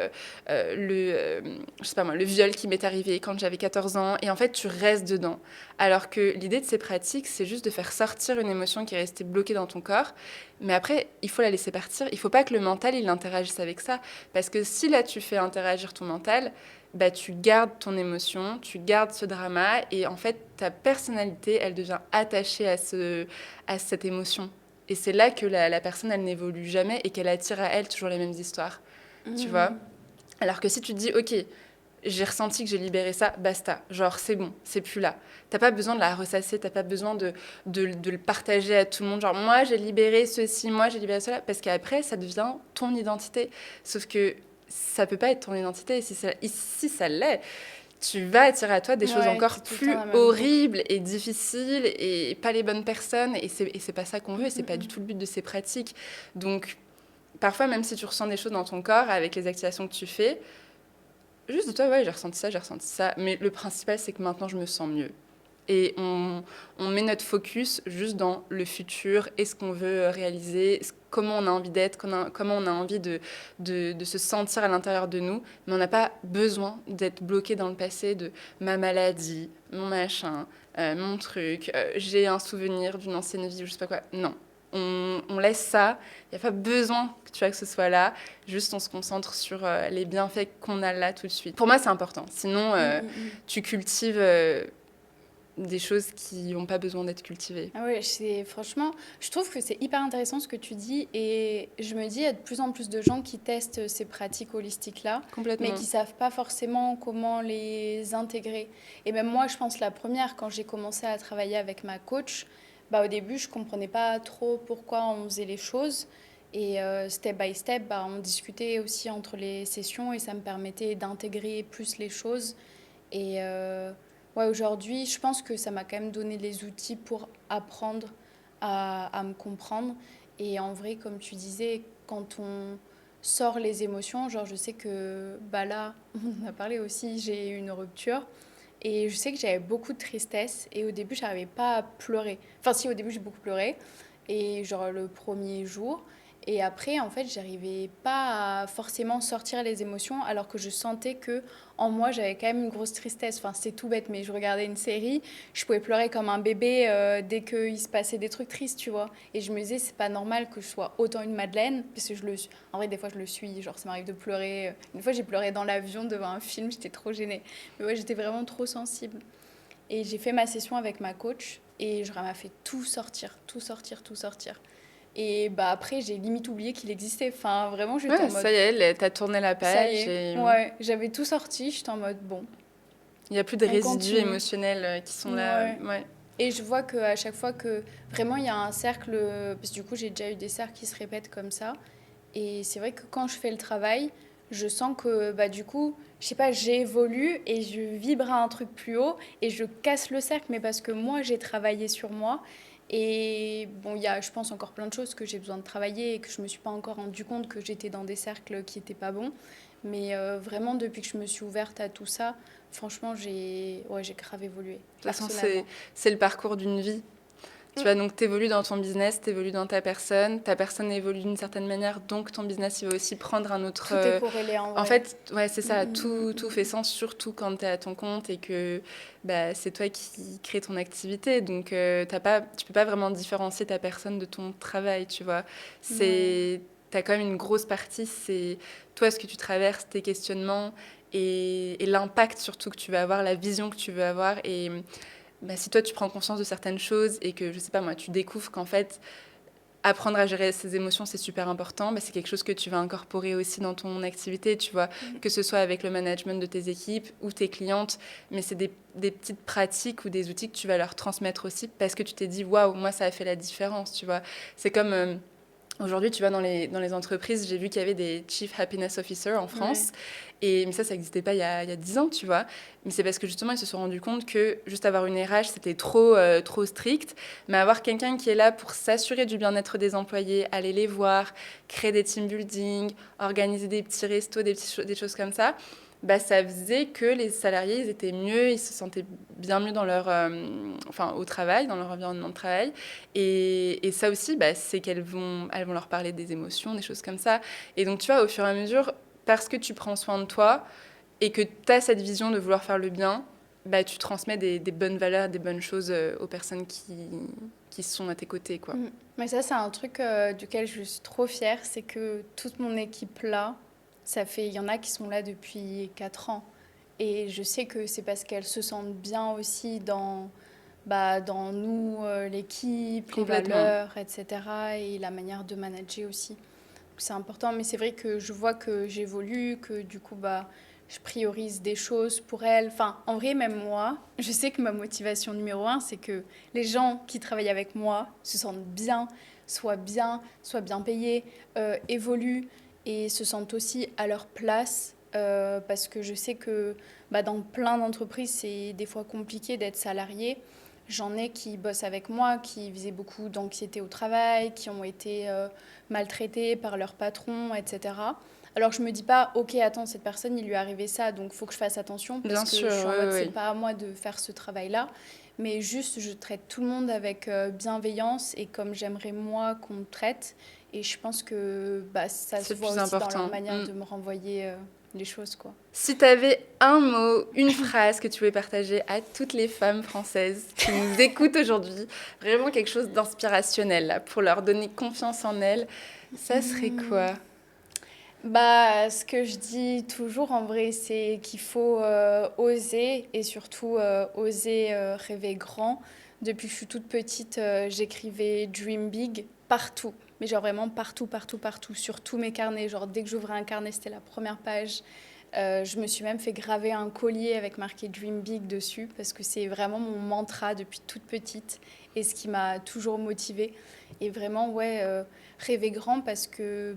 je sais pas moi, le viol qui m'est arrivé quand j'avais 14 ans, et en fait, tu restes dedans. Alors que l'idée de ces pratiques, c'est juste de faire sortir une émotion qui est restée bloquée dans ton corps, mais après, il faut la laisser partir. Il faut pas que le mental, il interagisse avec ça. Parce que si là, tu fais interagir ton mental, bah, tu gardes ton émotion, tu gardes ce drama, et en fait, ta personnalité, elle devient attachée à cette émotion. Et c'est là que la personne, elle n'évolue jamais et qu'elle attire à elle toujours les mêmes histoires. Tu vois? Mhm. Alors que si tu te dis, ok, j'ai ressenti que j'ai libéré ça, basta. Genre, c'est bon, c'est plus là. T'as pas besoin de la ressasser, t'as pas besoin de le partager à tout le monde. Genre, moi, j'ai libéré ceci, moi, j'ai libéré cela. Parce qu'après, ça devient ton identité. Sauf que ça peut pas être ton identité. Et si ça l'est, tu vas attirer à toi des choses Ouais, encore t'es tout le temps plus dans la même boucle. horribles et difficiles et pas les bonnes personnes. Et c'est pas ça qu'on veut. Et c'est pas du Mhm. tout le but de ces pratiques. Donc, parfois, même si tu ressens des choses dans ton corps avec les activations que tu fais, juste dis-toi, ouais, j'ai ressenti ça, j'ai ressenti ça. Mais le principal, c'est que maintenant, je me sens mieux. Et on met notre focus juste dans le futur et ce qu'on veut réaliser, comment on a envie d'être, comment on a envie de se sentir à l'intérieur de nous. Mais on n'a pas besoin d'être bloqué dans le passé de ma maladie, mon machin, mon truc, j'ai un souvenir d'une ancienne vie ou je sais pas quoi. Non. On laisse ça, il n'y a pas besoin que tu vois que ce soit là, juste on se concentre sur les bienfaits qu'on a là tout de suite. Pour moi, c'est important. Sinon, Mhm. tu cultives des choses qui n'ont pas besoin d'être cultivées. Ah ouais, c'est franchement, je trouve que c'est hyper intéressant ce que tu dis et je me dis il y a de plus en plus de gens qui testent ces pratiques holistiques là, mais Complètement. qui savent pas forcément comment les intégrer. Et même moi, je pense la première quand j'ai commencé à travailler avec ma coach, bah au début, je comprenais pas trop pourquoi on faisait les choses et step by step, bah on discutait aussi entre les sessions et ça me permettait d'intégrer plus les choses et ouais, aujourd'hui, je pense que ça m'a quand même donné les outils pour apprendre à me comprendre. Et en vrai, comme tu disais, quand on sort les émotions, genre je sais que bah là, on en a parlé aussi, j'ai eu une rupture. Et je sais que j'avais beaucoup de tristesse. Et au début, j'arrivais pas à pleurer. Enfin, si, au début, j'ai beaucoup pleuré. Et genre le premier jour. Et après, en fait, j'arrivais pas à forcément sortir les émotions, alors que je sentais que en moi, j'avais quand même une grosse tristesse. Enfin, c'est tout bête, mais je regardais une série, je pouvais pleurer comme un bébé dès qu'il se passait des trucs tristes, tu vois. Et je me disais, c'est pas normal que je sois autant une madeleine, parce que je le suis. En vrai, des fois, je le suis. Genre, ça m'arrive de pleurer. Une fois, j'ai pleuré dans l'avion devant un film, j'étais trop gênée. Mais ouais, j'étais vraiment trop sensible. Et j'ai fait ma session avec ma coach, et genre, elle m'a fait tout sortir, tout sortir, tout sortir. Et bah après, j'ai limite oublié qu'il existait. Enfin, vraiment, j'étais Ouais, en mode, ça y est, t'as tourné la ça y page est. et Ouais, j'avais tout sorti, j'étais en mode, bon, il n'y a plus de on résidus continue. émotionnels qui sont là. Ouais. Ouais, Et je vois qu'à chaque fois que vraiment il y a un cercle, parce que du coup j'ai déjà eu des cercles qui se répètent comme ça, et c'est vrai que quand je fais le travail, je sens que bah du coup, je sais pas, j'évolue et je vibre à un truc plus haut et je casse le cercle, mais parce que moi j'ai travaillé sur moi. Et bon, il y a, je pense, encore plein de choses que j'ai besoin de travailler et que je me suis pas encore rendu compte que j'étais dans des cercles qui étaient pas bons. Mais vraiment, depuis que je me suis ouverte à tout ça, franchement, j'ai grave évolué, de toute façon, c'est personnellement. c'est le parcours d'une vie. Tu Mm. vois, donc t'évolues dans ton business, t'évolues dans ta personne évolue d'une certaine manière, donc ton business, il va aussi prendre un autre... Tout est corrélé en En vrai. fait, ouais, c'est Mm, ça, mm, tout mm, fait sens, surtout quand t'es à ton compte et que bah, c'est toi qui crée ton activité. Donc, tu peux pas vraiment différencier ta personne de ton travail, tu vois. mm. Ouais. T'as quand même une grosse partie, c'est toi, ce que tu traverses, tes questionnements et l'impact surtout que tu vas avoir, la vision que tu veux avoir. Et bah, si toi, tu prends conscience de certaines choses et que, je sais pas moi, tu découvres qu'en fait, apprendre à gérer ses émotions, c'est super important. C'est quelque chose que tu vas incorporer aussi dans ton activité, tu vois, que ce soit avec le management de tes équipes ou tes clientes. Mais c'est des petites pratiques ou des outils que tu vas leur transmettre aussi parce que tu t'es dit, waouh, moi, ça a fait la différence, tu vois. C'est comme... aujourd'hui, tu vois, dans les entreprises, j'ai vu qu'il y avait des Chief Happiness Officers en France. Mais ça n'existait pas il y a 10 ans, tu vois. Mais c'est parce que justement, ils se sont rendus compte que juste avoir une RH, c'était trop strict. Mais avoir quelqu'un qui est là pour s'assurer du bien-être des employés, aller les voir, créer des team building, organiser des petits restos, des choses comme ça, ça faisait que les salariés, ils étaient mieux, ils se sentaient bien mieux dans au travail, dans leur environnement de travail. Et ça aussi, c'est elles vont leur parler des émotions, des choses comme ça. Et donc, tu vois, au fur et à mesure, parce que tu prends soin de toi et que tu as cette vision de vouloir faire le bien, tu transmets des bonnes valeurs, des bonnes choses aux personnes qui sont à tes côtés, quoi. Mais ça, c'est un truc duquel je suis trop fière, c'est que toute mon équipe-là, il y en a qui sont là depuis 4 ans. Et je sais que c'est parce qu'elles se sentent bien aussi dans nous, l'équipe, les valeurs, etc. Et la manière de manager aussi. C'est important, mais c'est vrai que je vois que j'évolue, que du coup, je priorise des choses pour elles. Enfin, en vrai, même moi, je sais que ma motivation numéro 1, c'est que les gens qui travaillent avec moi se sentent bien, soient bien payés, évoluent et se sentent aussi à leur place. Parce que je sais que dans plein d'entreprises, c'est des fois compliqué d'être salarié. J'en ai qui bossent avec moi, qui faisaient beaucoup d'anxiété au travail, qui ont été maltraités par leur patron, etc. Alors je me dis pas, ok, attends, cette personne, il lui est arrivé ça, donc il faut que je fasse attention, parce Bien que sûr, je suis en mode, c'est pas à moi de faire ce travail-là. Mais juste, je traite tout le monde avec bienveillance et comme j'aimerais moi qu'on me traite. Et je pense que ça se voit aussi dans leur manière de me renvoyer les choses, quoi. Si tu avais un mot, une phrase que tu voulais partager à toutes les femmes françaises qui nous écoutent aujourd'hui, vraiment quelque chose d'inspirationnel là, pour leur donner confiance en elles, ça serait quoi ? Ce que je dis toujours en vrai, c'est qu'il faut oser et surtout oser rêver grand. Depuis que je suis toute petite, j'écrivais Dream Big partout. Mais genre vraiment partout, partout, partout, sur tous mes carnets. Genre dès que j'ouvrais un carnet, c'était la première page. Je me suis même fait graver un collier avec marqué Dream Big dessus parce que c'est vraiment mon mantra depuis toute petite et ce qui m'a toujours motivée. Et vraiment, ouais, rêver grand parce que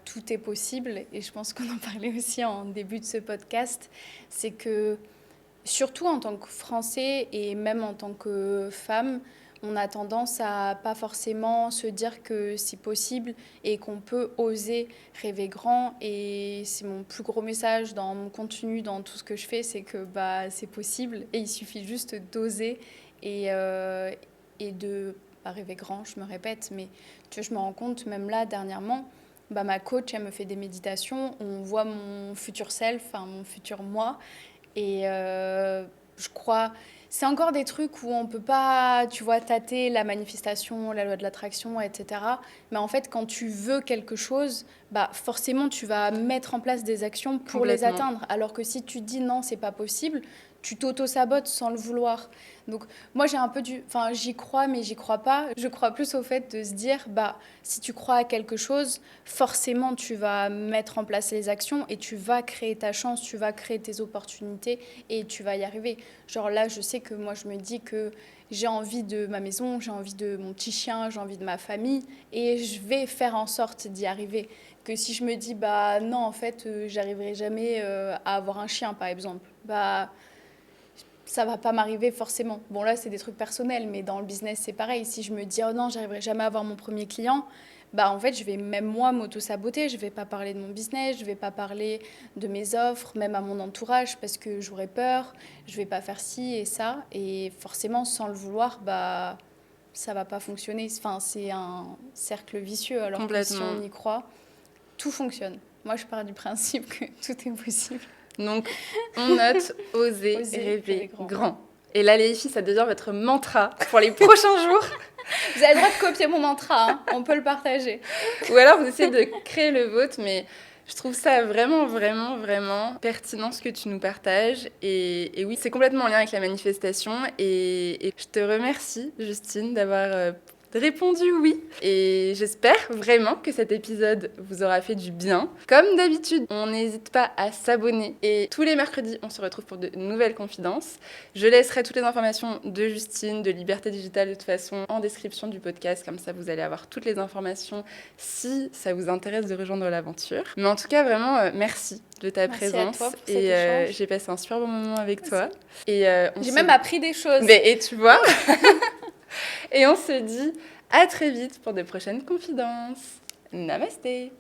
tout est possible. Et je pense qu'on en parlait aussi en début de ce podcast. C'est que surtout en tant que Français et même en tant que femme, on a tendance à pas forcément se dire que c'est possible et qu'on peut oser rêver grand. Et c'est mon plus gros message dans mon contenu, dans tout ce que je fais, c'est que c'est possible et il suffit juste d'oser et de pas rêver grand, je me répète, mais tu vois, je me rends compte, même là, dernièrement, ma coach, elle me fait des méditations, on voit mon futur self, enfin mon futur moi, et je crois, c'est encore des trucs où on peut pas, tu vois, tâter la manifestation, la loi de l'attraction, etc. Mais en fait, quand tu veux quelque chose, forcément, tu vas mettre en place des actions pour les atteindre. Alors que si tu dis non, c'est pas possible, tu t'auto-sabotes sans le vouloir. Donc moi j'ai un peu enfin j'y crois mais j'y crois pas. Je crois plus au fait de se dire si tu crois à quelque chose, forcément tu vas mettre en place les actions et tu vas créer ta chance, tu vas créer tes opportunités et tu vas y arriver. Genre là je sais que moi je me dis que j'ai envie de ma maison, j'ai envie de mon petit chien, j'ai envie de ma famille et je vais faire en sorte d'y arriver. Que si je me dis non en fait j'arriverai jamais à avoir un chien par exemple, ça va pas m'arriver forcément. Bon là c'est des trucs personnels, mais dans le business c'est pareil. Si je me dis oh non j'arriverai jamais à avoir mon premier client, en fait je vais même moi m'auto-saboter. Je vais pas parler de mon business, je vais pas parler de mes offres, même à mon entourage parce que j'aurais peur. Je vais pas faire ci et ça et forcément sans le vouloir ça va pas fonctionner. Enfin c'est un cercle vicieux alors que si on y croit, tout fonctionne. Moi je pars du principe que tout est possible. Donc, on note oser rêver grand. Et là, les filles, ça devient votre mantra pour les prochains jours. Vous avez le droit de copier mon mantra, hein. On peut le partager. Ou alors, vous essayez de créer le vôtre, mais je trouve ça vraiment, vraiment, vraiment pertinent ce que tu nous partages. Et oui, c'est complètement en lien avec la manifestation. Et je te remercie, Justine, d'avoir répondu oui. Et j'espère vraiment que cet épisode vous aura fait du bien. Comme d'habitude, on n'hésite pas à s'abonner. Et tous les mercredis, on se retrouve pour de nouvelles confidences. Je laisserai toutes les informations de Justine, de Liberté Digitale, de toute façon, en description du podcast. Comme ça, vous allez avoir toutes les informations si ça vous intéresse de rejoindre l'aventure. Mais en tout cas, vraiment, merci de ta présence. À toi pour cet et échange. j'ai passé un super bon moment avec toi. Et j'ai même appris des choses. Et tu vois Et on se dit à très vite pour de prochaines confidences. Namasté.